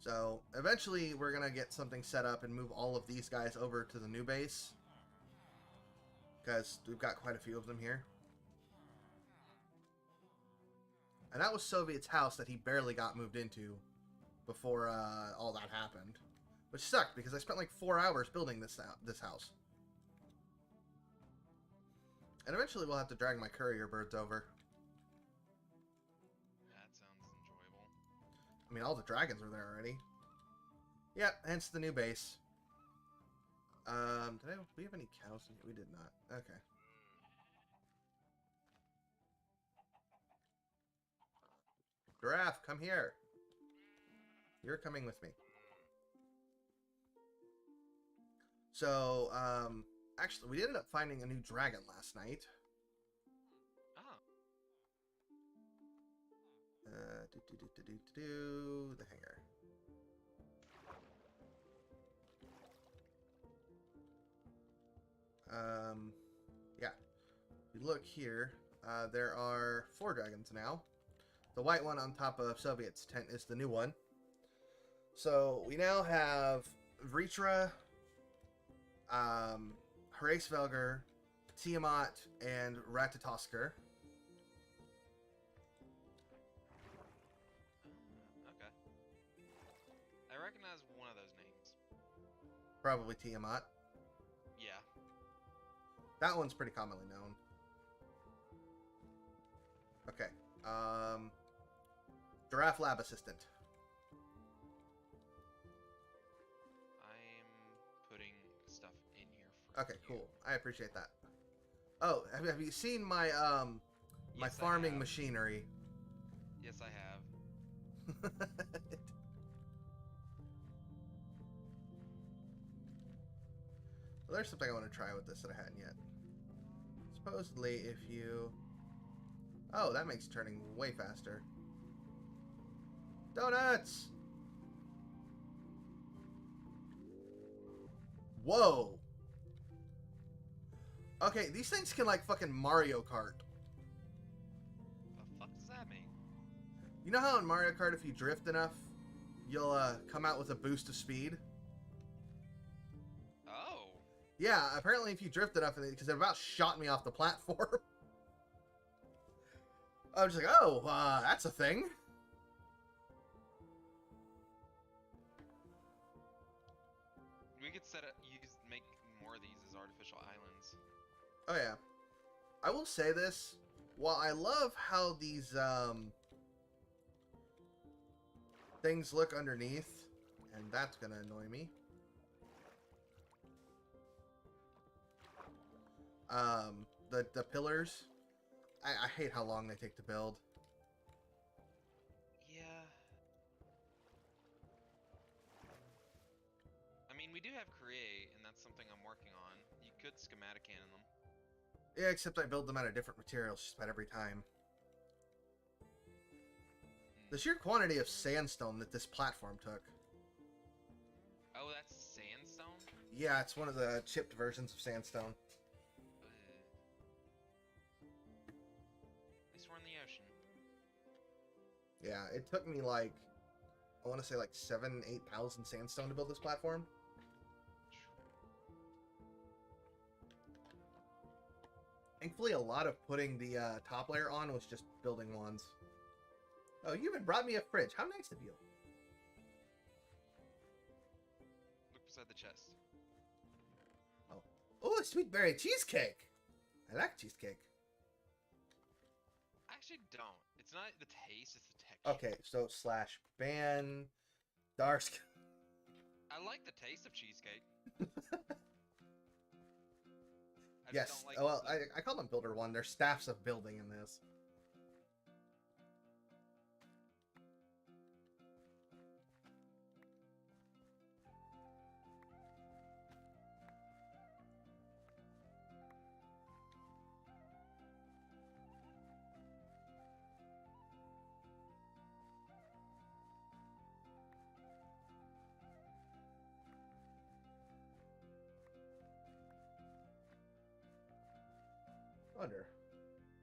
So eventually we're going to get something set up and move all of these guys over to the new base. Because we've got quite a few of them here. And that was Soviet's house that he barely got moved into before all that happened. Which sucked, because I spent like 4 hours building this house. And eventually we'll have to drag my courier birds over. That sounds enjoyable. I mean, all the dragons are there already. Yep, hence the new base. Did we have any cows in here? We did not. Okay. Giraffe, come here. You're coming with me. So, actually, we ended up finding a new dragon last night. Oh. The hangar. Yeah. If you look here, there are 4 dragons now. The white one on top of Soviet's tent is the new one. So we now have Vritra, Hraesvelgr, Tiamat, and Ratatoskr. Okay. I recognize one of those names. Probably Tiamat. Yeah. That one's pretty commonly known. Okay. Giraffe lab assistant. I'm putting stuff in here for Okay, you. cool. I appreciate that. Oh, have you seen my my Yes, I farming have. machinery? Yes, I have. Well, there's something I want to try with this that I hadn't yet. Supposedly, if you... Oh, that makes turning way faster. Donuts! Whoa! Okay, these things can like fucking Mario Kart. The fuck does that mean? You know how in Mario Kart, if you drift enough, you'll come out with a boost of speed? Oh. Yeah, apparently if you drift enough, because it about shot me off the platform. I was just like, oh, that's a thing. We could set up, make more of these as artificial islands. Oh yeah. I will say this, while I love how these things look underneath, and that's gonna annoy me. The pillars, I hate how long they take to build. Yeah. I mean, we do have Create, and that's something I'm working on. You could schematic cannon them. Yeah, except I build them out of different materials just about every time. The sheer quantity of sandstone that this platform took. Oh, that's sandstone? Yeah, it's one of the chipped versions of sandstone. At least we're in the ocean. Yeah, it took me like, I want to say like 7,000-8,000 sandstone to build this platform. Thankfully, a lot of putting the top layer on was just building ones. Oh, you even brought me a fridge. How nice of you. Look beside the chest. Oh, a sweet berry cheesecake. I like cheesecake. I actually don't. It's not the taste, it's the texture. Okay, so slash ban dark. I like the taste of cheesecake. I just Yes. don't like Well, the... I call them Builder 1. They're staffs of building in this. Wonder.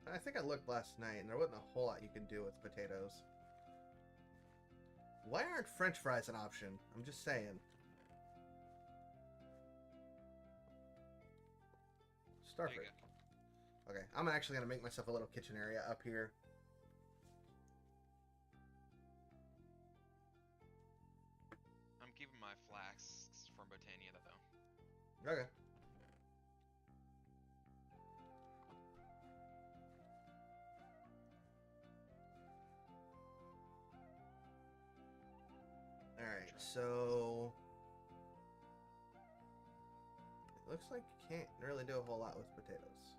I think I looked last night, and there wasn't a whole lot you can do with potatoes. Why aren't French fries an option? I'm just saying. Starfruit. Okay, I'm actually gonna make myself a little kitchen area up here. I'm keeping my flasks from Botania though. Okay. Alright, so... It looks like you can't really do a whole lot with potatoes.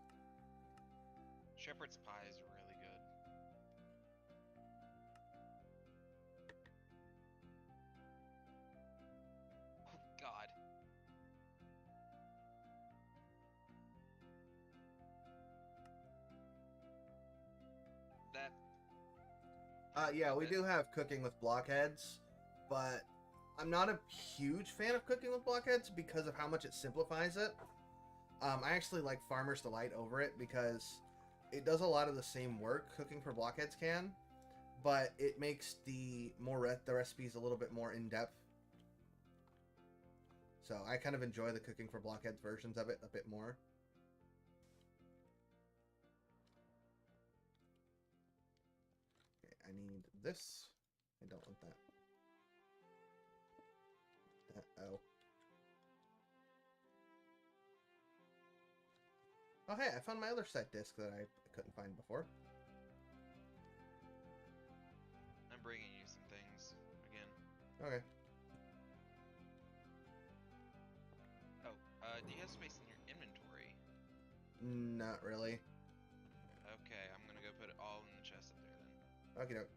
Shepherd's pie is really good. Oh God. That. Yeah, we do have cooking with blockheads, but I'm not a huge fan of cooking with blockheads because of how much it simplifies it. I actually like Farmer's Delight over it because it does a lot of the same work cooking for blockheads can, but it makes the recipes a little bit more in-depth. So I kind of enjoy the cooking for blockheads versions of it a bit more. Okay, I need this. I don't want that. Oh. Oh, hey, I found my other set disc that I couldn't find before. I'm bringing you some things again. Okay. Oh, do you have space in your inventory? Not really. Okay, I'm gonna go put it all in the chest up there then. Okay, doke.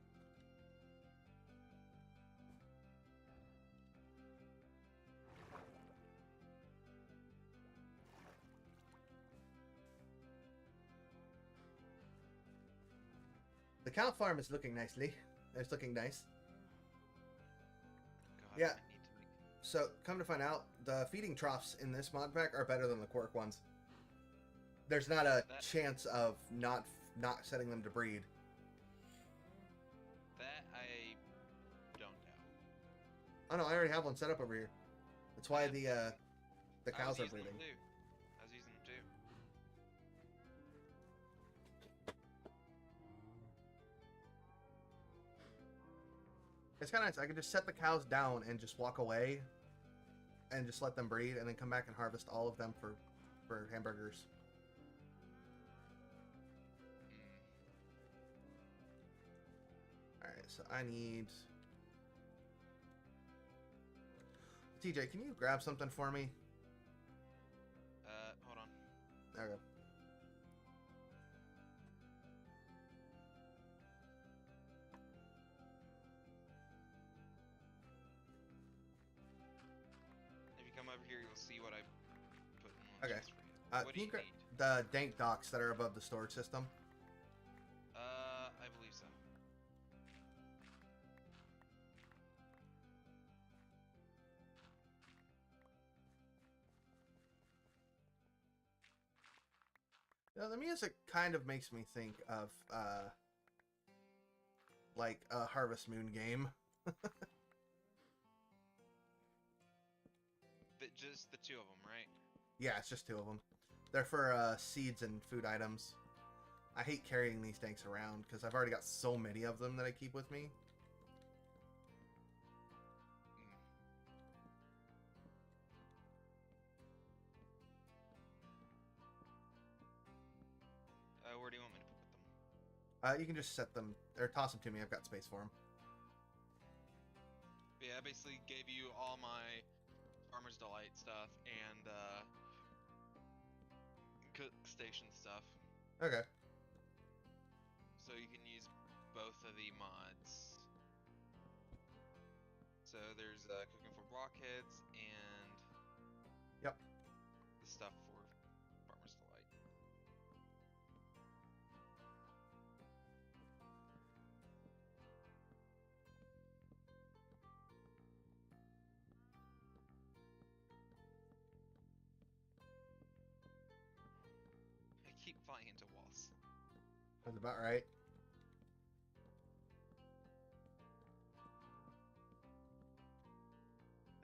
The cow farm is looking nicely. It's looking nice. God, Yeah. I need to make... So, come to find out, the feeding troughs in this mod pack are better than the Quark ones. There's not a chance of not setting them to breed. That I don't know. Oh no, I already have one set up over here. That's why the cows are breeding. I was using them too. It's kind of nice. I can just set the cows down and just walk away and just let them breed and then come back and harvest all of them for hamburgers. Alright, so I need... TJ, can you grab something for me? Hold on. Okay. If you come over here, you'll see what I put in the Okay. chest for you. What do you need? The dank docks that are above the storage system? I believe so. You know, the music kind of makes me think of, like a Harvest Moon game. Just the two of them, right? Yeah, it's just two of them. They're for seeds and food items. I hate carrying these tanks around because I've already got so many of them that I keep with me. Where do you want me to put them? You can just set them or toss them to me. I've got space for them. Yeah, I basically gave you all my Farmer's Delight stuff and cook station stuff. Okay. So you can use both of the mods. So there's cooking for blockheads and Yep. the stuff for Farmer's Delight. I keep flying into walls. That's about right.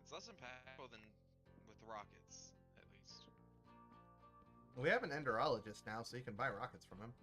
It's less impactful than with rockets, at least. We have an enderologist now, so you can buy rockets from him.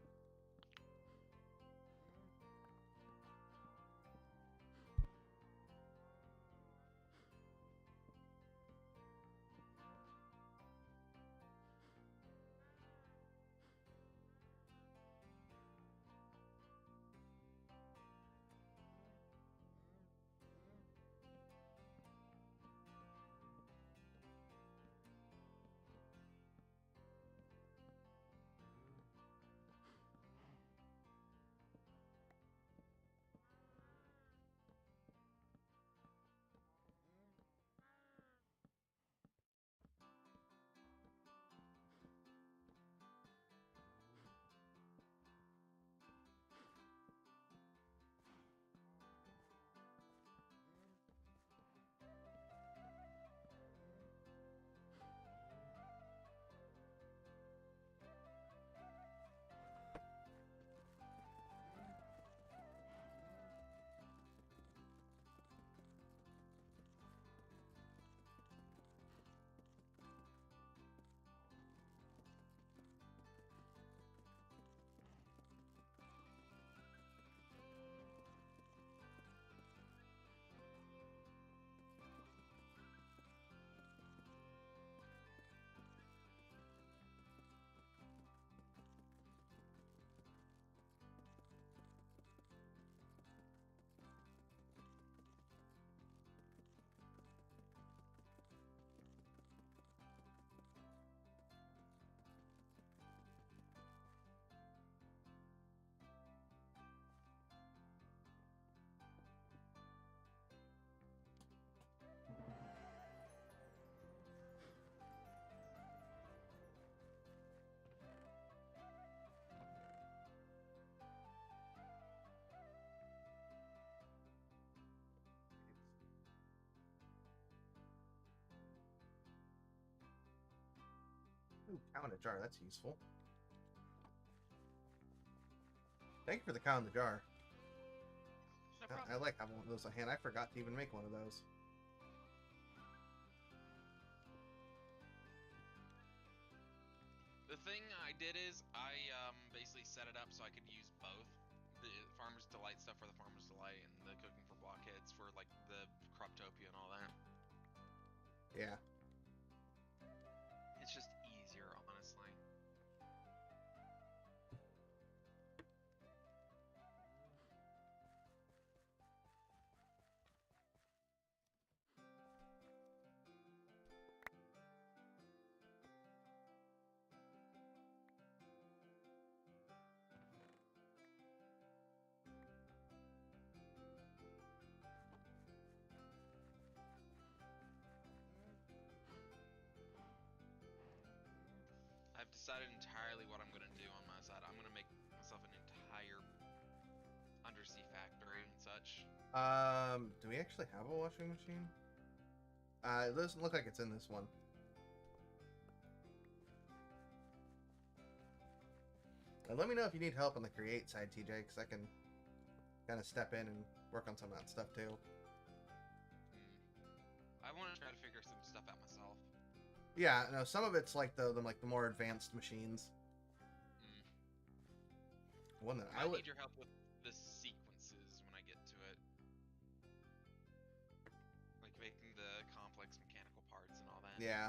Ooh, cow in a jar. That's useful. Thank you for the cow in the jar. No I problem. like having one of those on hand. I forgot to even make one of those. The thing I did is I basically set it up so I could use both the Farmer's Delight stuff for the Farmer's Delight and the cooking for blockheads for like the Croptopia and all that. Yeah. It's just easier, honestly. I've decided entirely what I'm going to do on my side. I'm going to make myself an entire undersea factory and such. Do we actually have a washing machine? It doesn't look like it's in this one. And let me know if you need help on the create side, TJ, because I can kind of step in and work on some of that stuff too. I want to try to figure some stuff out myself. Yeah, no, some of it's like the more advanced machines. One that I need your help with the sequences when I get to it. Like making the complex mechanical parts and all that. Yeah.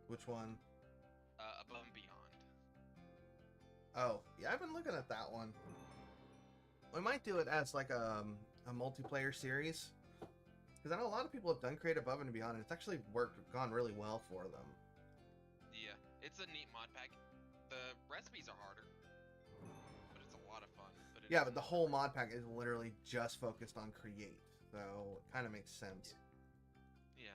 Which one? Above and Beyond. Oh, yeah, I've been looking at that one. We might do it as like a multiplayer series. Because I know a lot of people have done Create Above and Beyond, and it's actually gone really well for them. Yeah, it's a neat mod pack. The recipes are harder, but it's a lot of fun. Yeah, but the whole mod pack is literally just focused on Create, so it kind of makes sense. Yeah.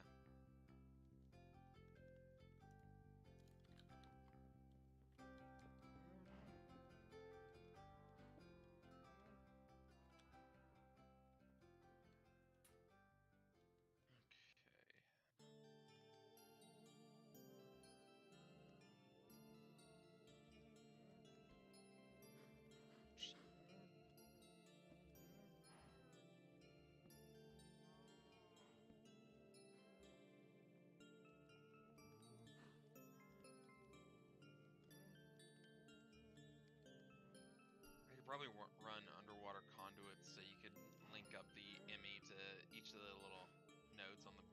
Probably run underwater conduits so you could link up the ME to each of the little nodes on the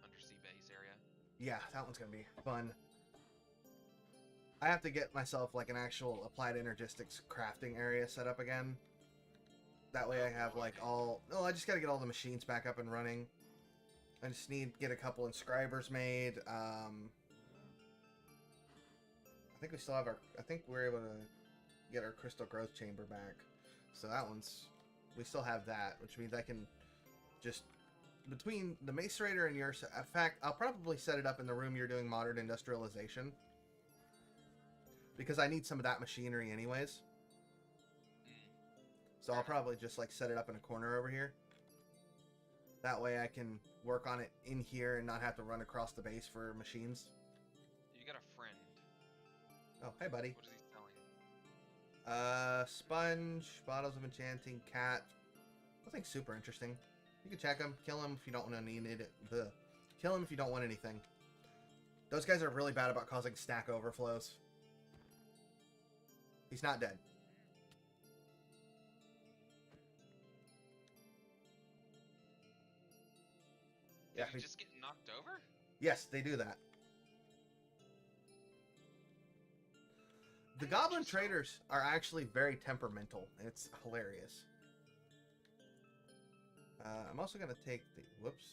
undersea base area. Yeah, that one's gonna be fun. I have to get myself like an actual applied energistics crafting area set up again. That way I have like all... No, I just gotta get all the machines back up and running. I just need to get a couple inscribers made. I think we still have our... I think we're able to get our crystal growth chamber back. So that one's... We still have that, which means I can just... Between the macerator and your... In fact, I'll probably set it up in the room you're doing modern industrialization. Because I need some of that machinery anyways. So I'll probably just like set it up in a corner over here. That way I can work on it in here and not have to run across the base for machines. You got a friend. Oh, hey buddy. What is he selling? Sponge, bottles of enchanting, cat. Nothing super interesting. You can check him, kill him if you don't want to need it. Kill him if you don't want anything. Those guys are really bad about causing stack overflows. He's not dead. Did you just get knocked over? Yes, they do that. The goblin traders are actually very temperamental. It's hilarious. I'm also going to take the... Whoops.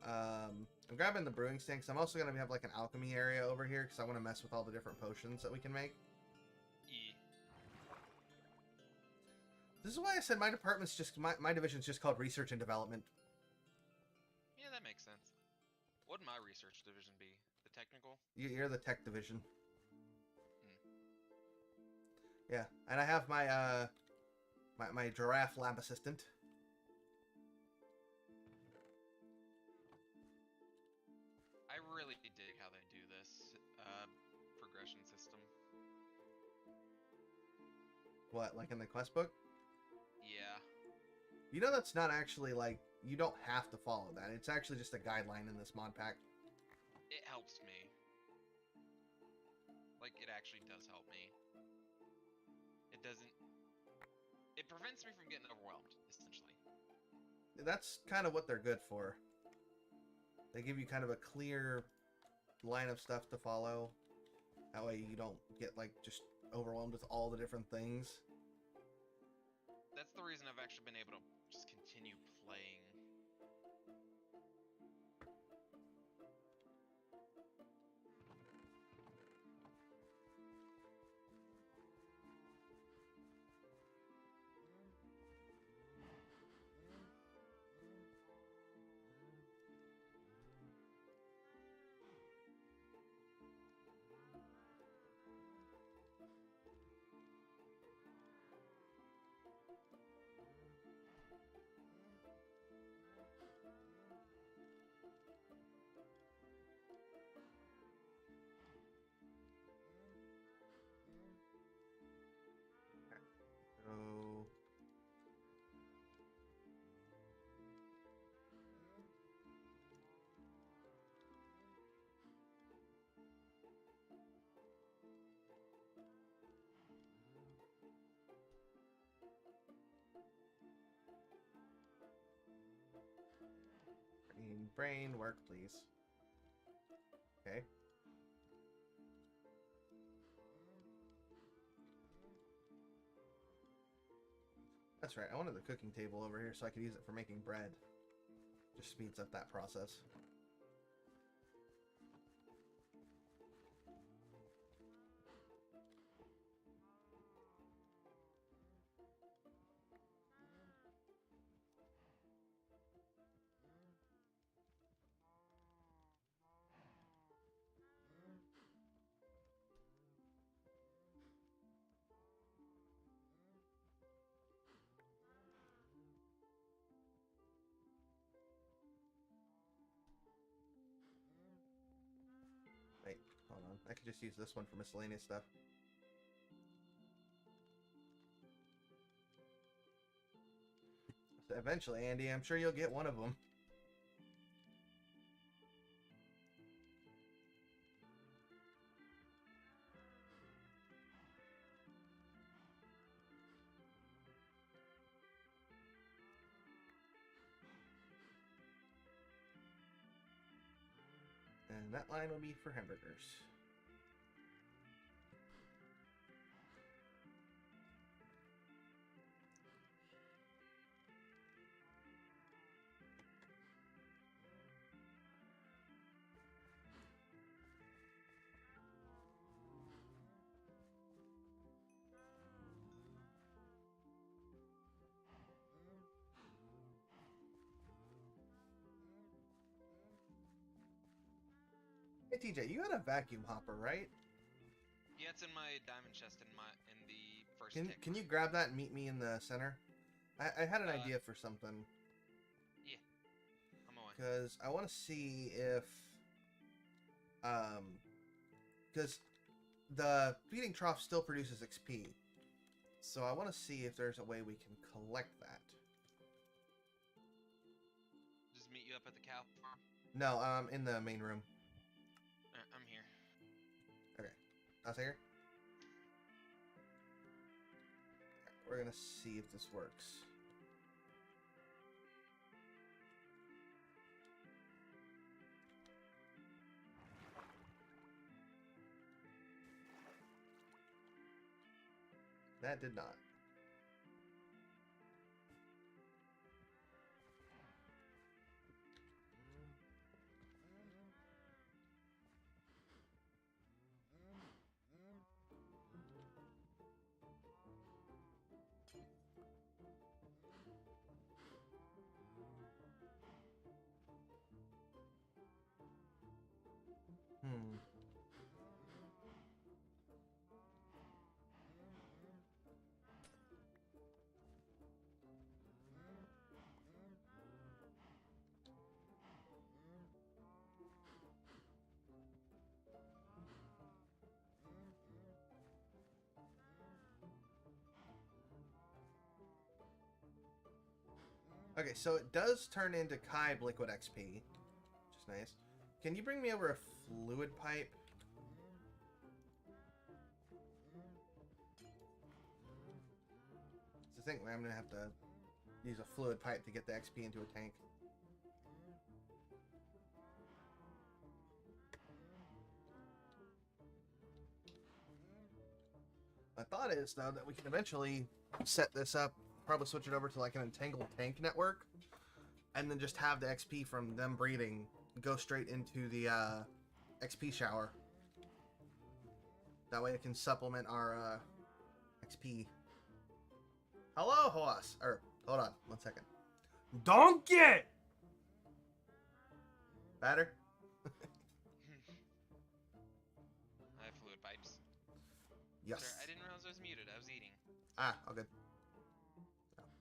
I'm grabbing the brewing stand because I'm also going to have like an alchemy area over here because I want to mess with all the different potions that we can make. This is why I said my department's just... My division's just called Research and Development. Yeah, that makes sense. What would my research division be? The technical? You're the tech division. Yeah, and I have my my giraffe lab assistant. I really dig how they do this progression system. What, like in the quest book? Yeah. You know that's not actually like, you don't have to follow that. It's actually just a guideline in this mod pack. It helps me. Like, it actually does help me. It doesn't... It prevents me from getting overwhelmed, essentially. That's kind of what they're good for. They give you kind of a clear line of stuff to follow. That way you don't get, like, just overwhelmed with all the different things. That's the reason I've actually been able to just continue playing. brain work, please. Okay. That's right. I wanted the cooking table over here so I could use it for making bread. Just speeds up that process. Wait, hold on. I could just use this one for miscellaneous stuff. So eventually, Andy, I'm sure you'll get one of them. And that line will be for hamburgers. Hey TJ, you got a vacuum hopper, right? Yeah, it's in my diamond chest in the first tick. Can you grab that and meet me in the center? I had an idea for something. Yeah, I'm away. Because I want to see if... Because the feeding trough still produces XP. So I want to see if there's a way we can collect that. Just meet you up at the cow farm? No, in the main room. I'm here. Okay. I'll stay here. We're gonna see if this works. That did not. Okay, so it does turn into Kybe liquid XP, which is nice. Can you bring me over a fluid pipe? It's the thing, I'm gonna have to use a fluid pipe to get the XP into a tank. My thought is, though, that we can eventually set this up, probably switch it over to like an entangled tank network, and then just have the XP from them breeding go straight into the XP shower. That way it can supplement our XP. Hello, Hoas. Or, hold on, 1 second. Donkey! Better? I have fluid pipes. Yes. Sir, I didn't realize I was muted. I was eating. Ah, all good.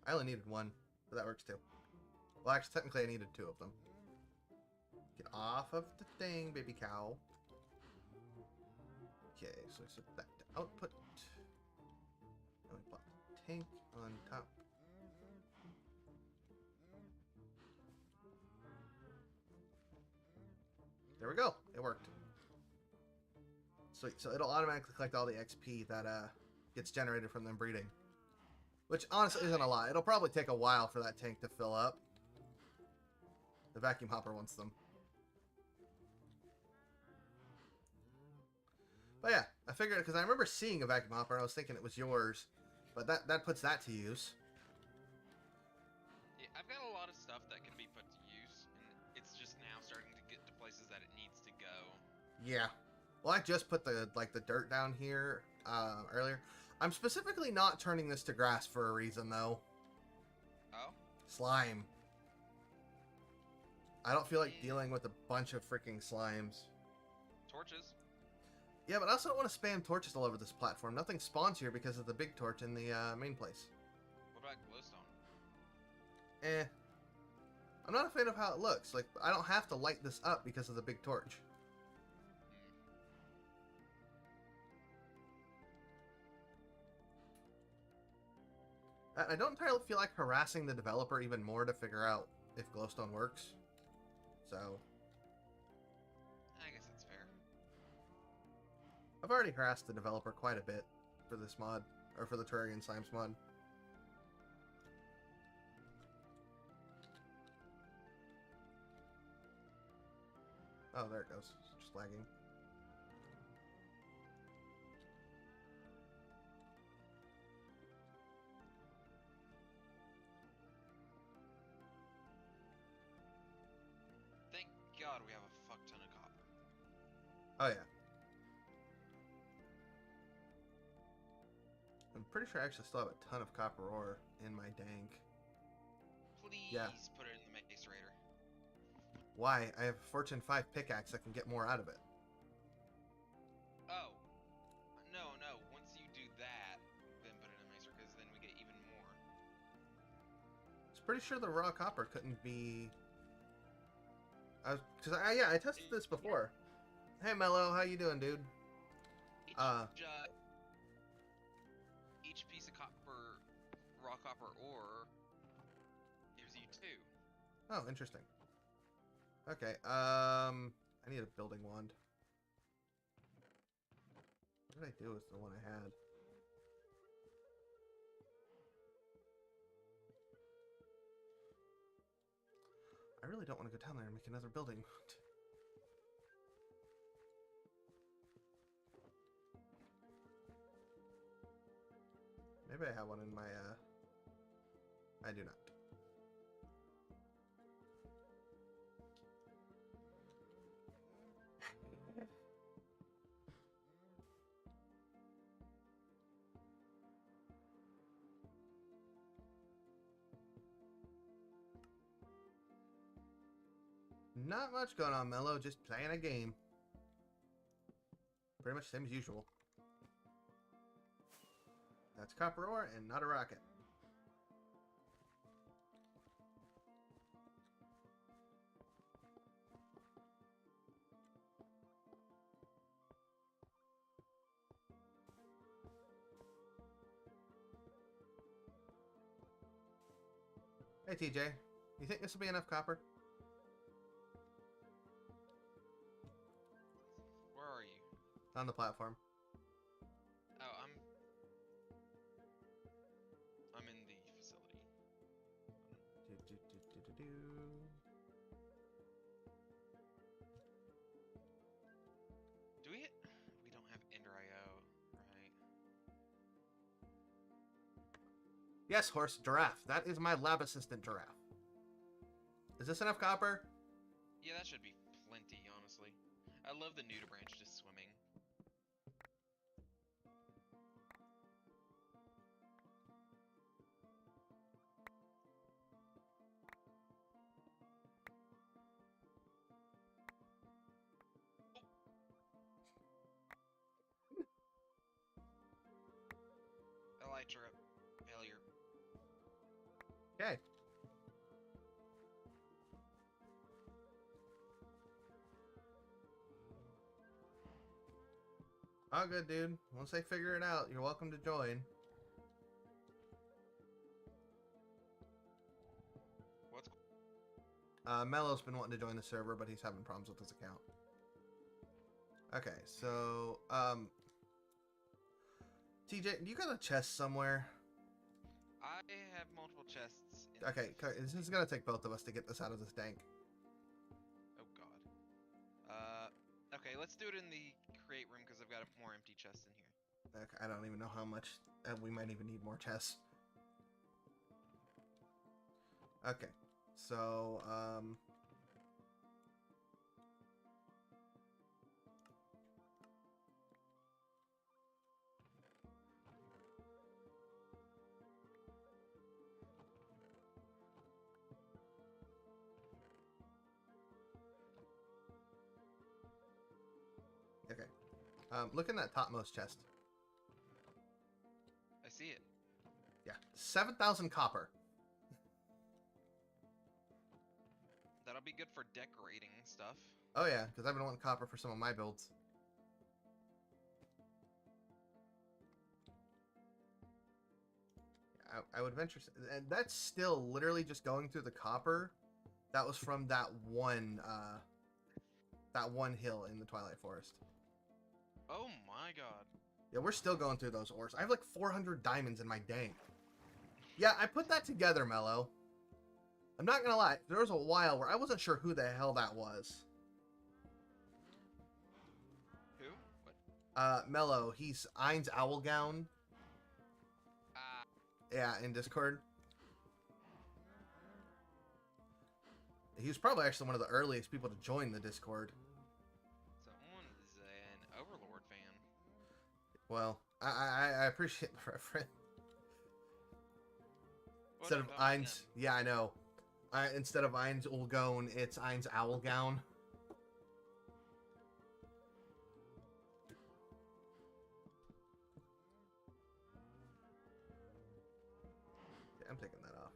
I only needed one, but that works too. Well, actually, technically I needed 2 of them. Get off of the thing, baby cow. Okay, so I set that to output. And we put the tank on top. There we go. It worked. Sweet. So it'll automatically collect all the XP that gets generated from them breeding. Which honestly isn't a lot. It'll probably take a while for that tank to fill up. The vacuum hopper wants them. But yeah, I figured because I remember seeing a vacuum hopper and I was thinking it was yours, but that puts that to use. Yeah, I've got a lot of stuff that can be put to use, and it's just now starting to get to places that it needs to go. Yeah. Well, I just put the dirt down here earlier. I'm specifically not turning this to grass for a reason though. Oh? Slime. I don't feel like dealing with a bunch of freaking slimes. Torches? Yeah, but I also don't want to spam torches all over this platform. Nothing spawns here because of the big torch in the main place. What about glowstone? Eh. I'm not a fan of how it looks. Like, I don't have to light this up because of the big torch. I don't entirely feel like harassing the developer even more to figure out if glowstone works. So, I guess that's fair. I've already harassed the developer quite a bit for this mod, or for the Terrarian Slimes mod. Oh, there it goes. It's just lagging. Thank God we have a fuck ton of copper. Oh, yeah. I'm pretty sure I actually still have a ton of copper ore in my dank. Please Yeah. put it in the macerator. Why? I have a Fortune 5 pickaxe that can get more out of it. Oh. No. Once you do that, then put it in the macerator, because then we get even more. I was pretty sure the raw copper couldn't be... yeah, I tested this before. Hey, Mello, how you doing, dude? Each piece of copper, raw copper ore, gives you 2. Oh, interesting. Okay, I need a building wand. What did I do with the one I had? I really don't want to go down there and make another building wand. Maybe I have one in my, I do not. Not much going on, Mello. Just playing a game. Pretty much same as usual. That's copper ore and not a rocket. Hey, TJ. You think this will be enough copper? Where are you? On the platform. Oh, I'm in the facility. Do we? We don't have Ender IO, right? Yes, horse. Giraffe. That is my lab assistant giraffe. Is this enough copper? Yeah, that should be plenty, honestly. I love the nudibranch just swimming. Elytra failure. Okay. All good, dude. Once they figure it out, you're welcome to join. What's Mello's been wanting to join the server, but he's having problems with his account. Okay, so, TJ, you got a chest somewhere? I have multiple chests. Okay, this is gonna take both of us to get this out of this tank. let's do it in the create room because I've got more empty chests in here. Okay, I don't even know how much. We might even need more chests. Okay, so okay. Look in that topmost chest. I see it. Yeah, 7,000 copper. That'll be good for decorating stuff. Oh yeah, because I've been wanting copper for some of my builds. I would venture, and that's still literally just going through the copper. That was from that one hill in the Twilight Forest. Oh my god. Yeah, we're still going through those ores. I have like 400 diamonds in my dank. Yeah, I put that together, Mello. I'm not gonna lie, there was a while where I wasn't sure who the hell that was. Who? What? Mello, he's Ein's Owlgown. Yeah, in Discord. He was probably actually one of the earliest people to join the Discord. Someone is an Overlord fan. Well, I appreciate the reference. Well, Instead no, of don't mind Ein's, yeah, I know. Instead of Ein's Ulgone, it's Ein's Owlgown. Yeah, I'm taking that off.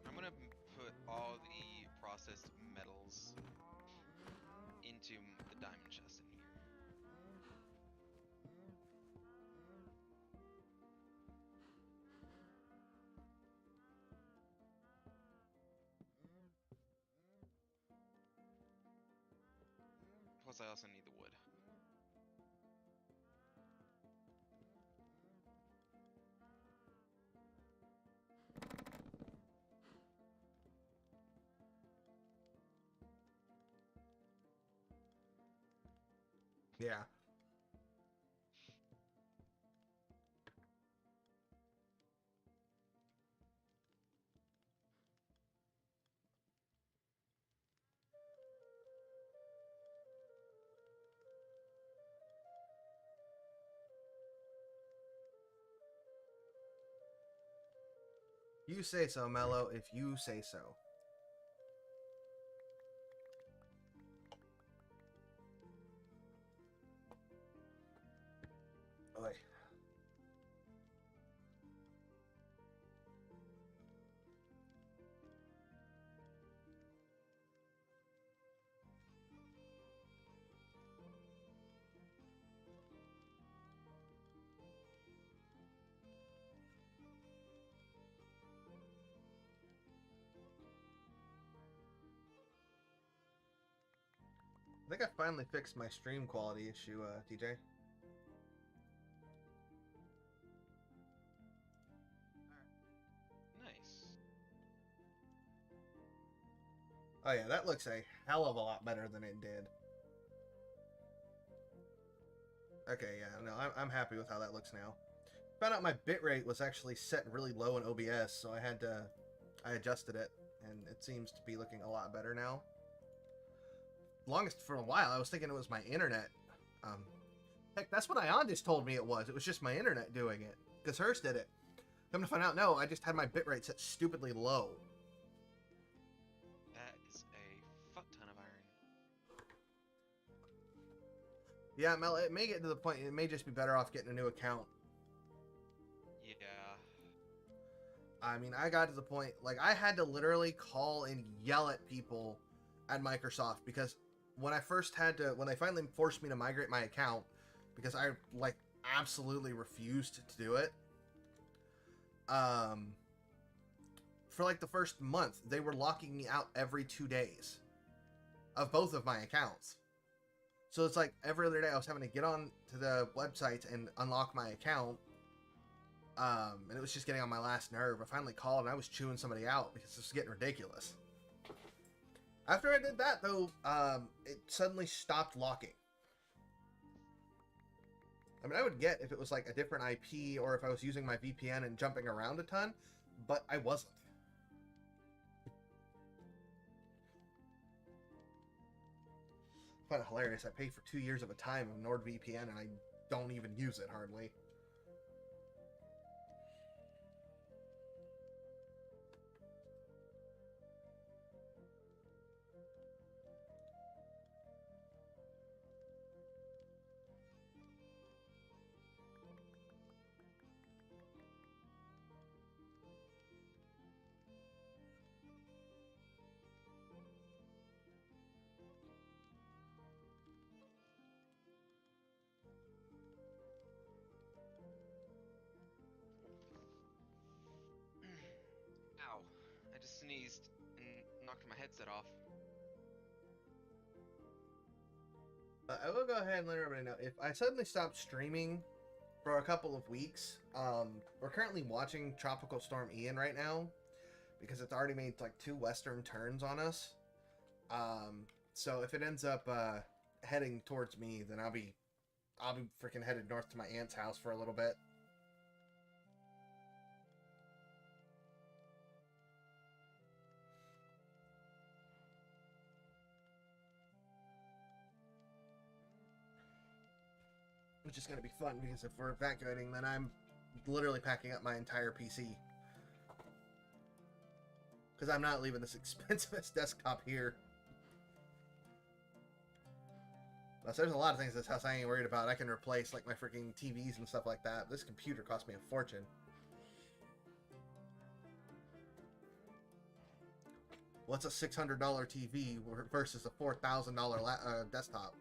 I'm gonna put all the processed metals into the diamond chest in here. Plus, I also need the wood. Yeah. You say so, Mello, if you say so. Oy. I think I finally fixed my stream quality issue, TJ. Nice. Oh yeah, that looks a hell of a lot better than it did. Okay, yeah, no, I'm happy with how that looks now. Found out my bitrate was actually set really low in OBS, so I adjusted it, and it seems to be looking a lot better now. Longest for a while, I was thinking it was my internet. Heck, that's what Ion just told me it was. It was just my internet doing it, because hers did it. Come to find out, no, I just had my bitrate set stupidly low. That is a fuck ton of iron. Yeah, Mel, it may get to the point, it may just be better off getting a new account. Yeah. I mean, I got to the point, like, I had to literally call and yell at people at Microsoft, because when they finally forced me to migrate my account, because I, like, absolutely refused to do it, for, like, the first month, they were locking me out every 2 days of both of my accounts. So it's like, every other day I was having to get on to the website and unlock my account, And it was just getting on my last nerve. I finally called and I was chewing somebody out because this was getting ridiculous. After I did that, though, it suddenly stopped locking. I mean, I would get if it was like a different IP or if I was using my VPN and jumping around a ton, but I wasn't. I find it hilarious. I pay for 2 years of a time of NordVPN and I don't even use it hardly. Ow. I just sneezed and knocked my headset off. I will go ahead and let everybody know, if I suddenly stop streaming for a couple of weeks, we're currently watching Tropical Storm Ian right now, because it's already made like 2 western turns on us. So if it ends up heading towards me, then I'll be freaking headed north to my aunt's house for a little bit. Which is going to be fun, because if we're evacuating, then I'm literally packing up my entire PC. Because I'm not leaving this expensive desktop here. Plus, there's a lot of things in this house I ain't worried about. I can replace, like, my freaking TVs and stuff like that. This computer cost me a fortune. What's a $600 TV versus a $4,000 desktop?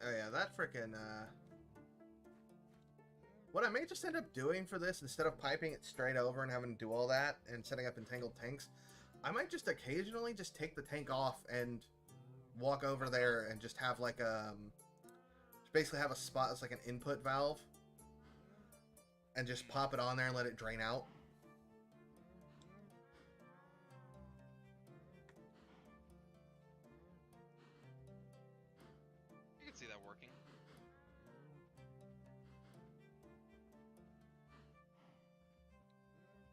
Oh yeah, that frickin', what I may just end up doing for this, instead of piping it straight over and having to do all that, and setting up entangled tanks, I might just occasionally just take the tank off and walk over there and just have like basically have a spot that's like an input valve, and just pop it on there and let it drain out. You can see that working.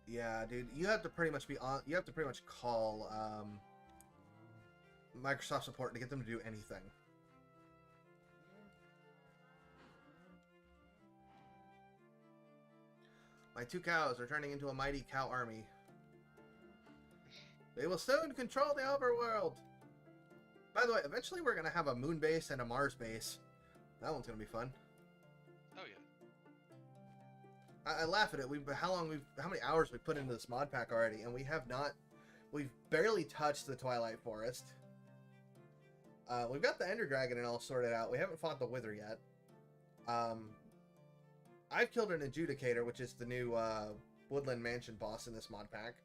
Yeah, dude, you have to pretty much be on. You have to pretty much call Microsoft support to get them to do anything. My 2 cows are turning into a mighty cow army. They will soon control the overworld. By the way, eventually we're gonna have a moon base and a Mars base. That one's gonna be fun. Oh yeah. I laugh at it. How many hours we've put into this mod pack already, and we've barely touched the Twilight Forest. We've got the Ender Dragon and all sorted out. We haven't fought the Wither yet. I've killed an Adjudicator, which is the new Woodland Mansion boss in this mod pack.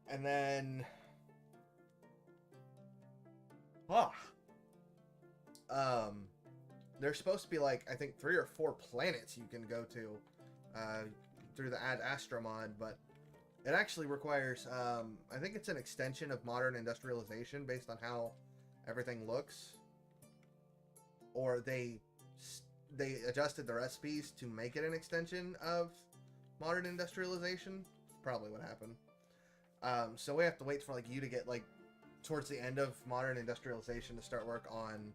And then... there's supposed to be like, I think 3 or 4 planets you can go to through the Ad Astra mod, but it actually requires, I think it's an extension of modern industrialization based on how everything looks. Or they adjusted the recipes to make it an extension of modern industrialization. Probably what happened. So we have to wait for like you to get like towards the end of modern industrialization to start work on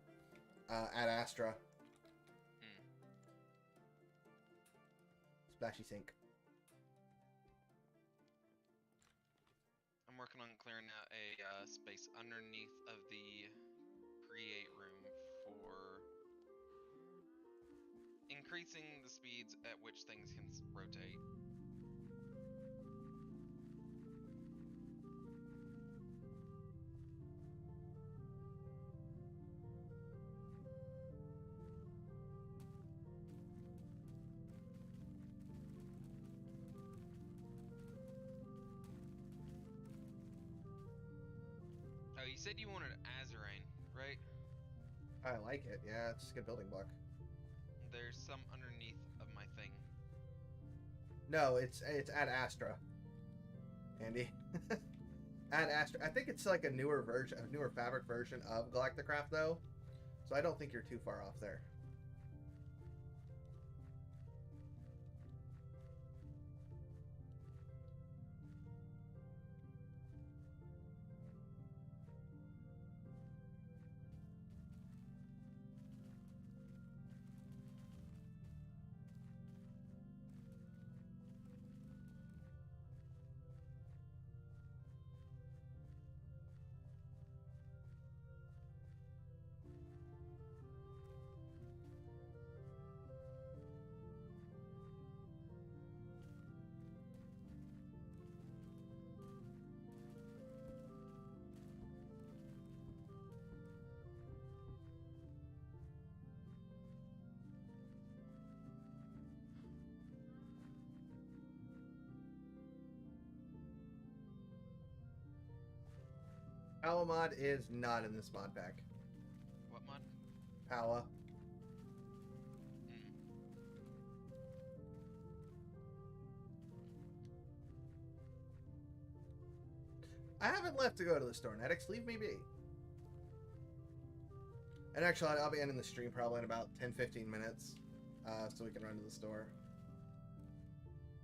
Ad Astra. Splashy sink. I'm working on clearing out a space underneath of the create room for increasing the speeds at which things can rotate. you said you wanted Azurine, right? I like it. Yeah, it's a good building block. There's some underneath of my thing. No, it's Ad Astra. Andy. Ad Astra. I think it's like a newer version, a newer fabric version of Galacticraft, though. So I don't think you're too far off there. Power mod is not in this mod pack. What mod? Power. I haven't left to go to the store. Netix, leave me be. And actually, I'll be ending the stream probably in about 10-15 minutes, so we can run to the store.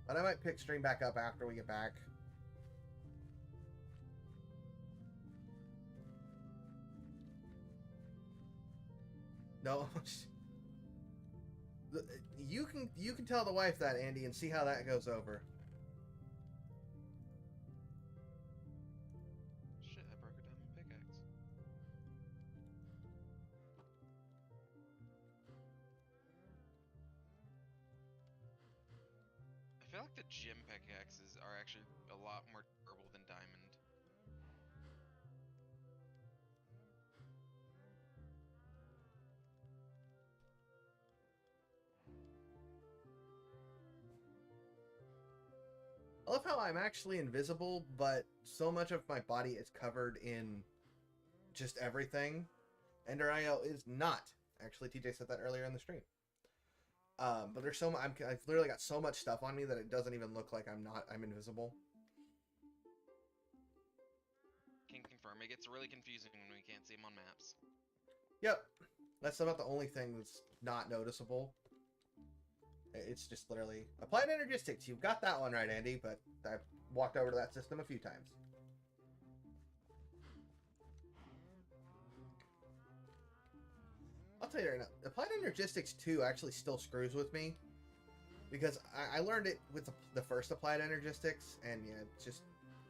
But I might pick stream back up after we get back. No, you can tell the wife that, Andy, and see how that goes over. Shit, I broke a diamond pickaxe. I feel like the gem pickaxes are actually a lot more durable than diamond. I love how I'm actually invisible, but so much of my body is covered in just everything. Ender IO is not. Actually, TJ said that earlier in the stream. But there's so much. I've literally got so much stuff on me that it doesn't even look like I'm invisible. Can confirm, it gets really confusing when we can't see them on maps. Yep. That's about the only thing that's not noticeable. It's just literally applied energistics. You've got that one right, Andy, but I've walked over to that system a few times. I'll tell you right now, applied energistics 2 actually still screws with me because I learned it with the first applied energistics, and yeah, it just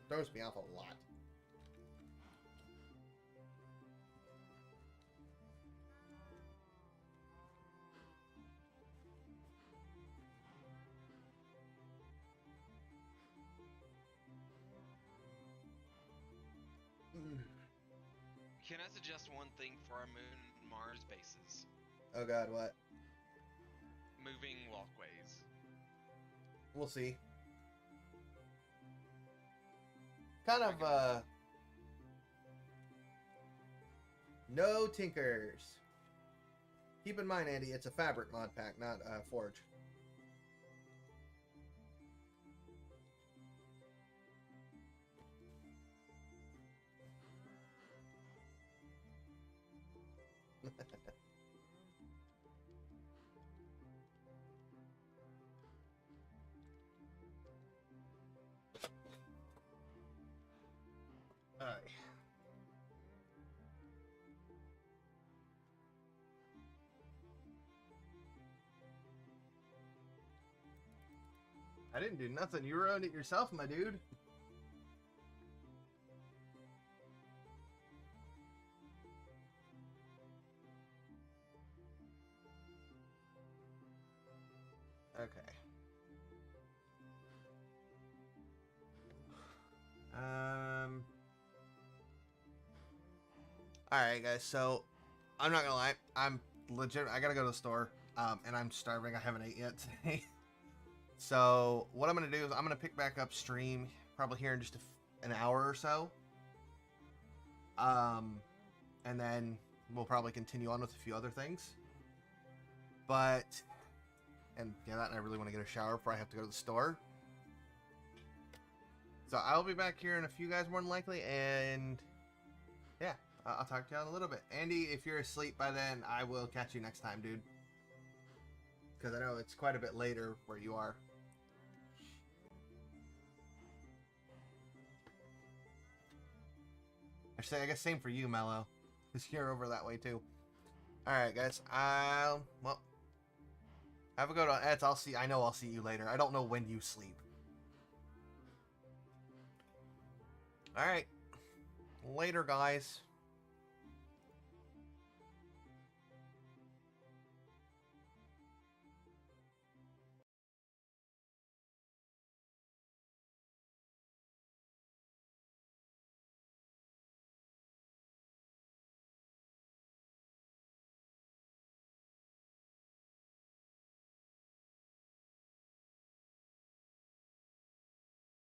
throws me off a lot. Can I suggest one thing for our Moon and Mars bases? Oh god, what? Moving walkways. We'll see. Kind of, no tinkers. Keep in mind, Andy, it's a fabric mod pack, not a forge. Alright. I didn't do nothing. You ruined it yourself, my dude. Okay. Alright, guys, so I'm not gonna lie, I'm legit. I gotta go to the store, and I'm starving. I haven't ate yet today. So what I'm gonna do is I'm gonna pick back up stream probably here in just an hour or so. And then we'll probably continue on with a few other things. But, and yeah, that and I really want to get a shower before I have to go to the store. So I'll be back here in a few, guys, more than likely, and yeah, I'll talk to you in a little bit. Andy, if you're asleep by then, I will catch you next time, dude. Because I know it's quite a bit later where you are. Actually, I guess same for you, Mello. Because you're over that way, too. Alright, guys. Well, have a good one. Eds, I know I'll see you later. I don't know when you sleep. Alright. Later, guys.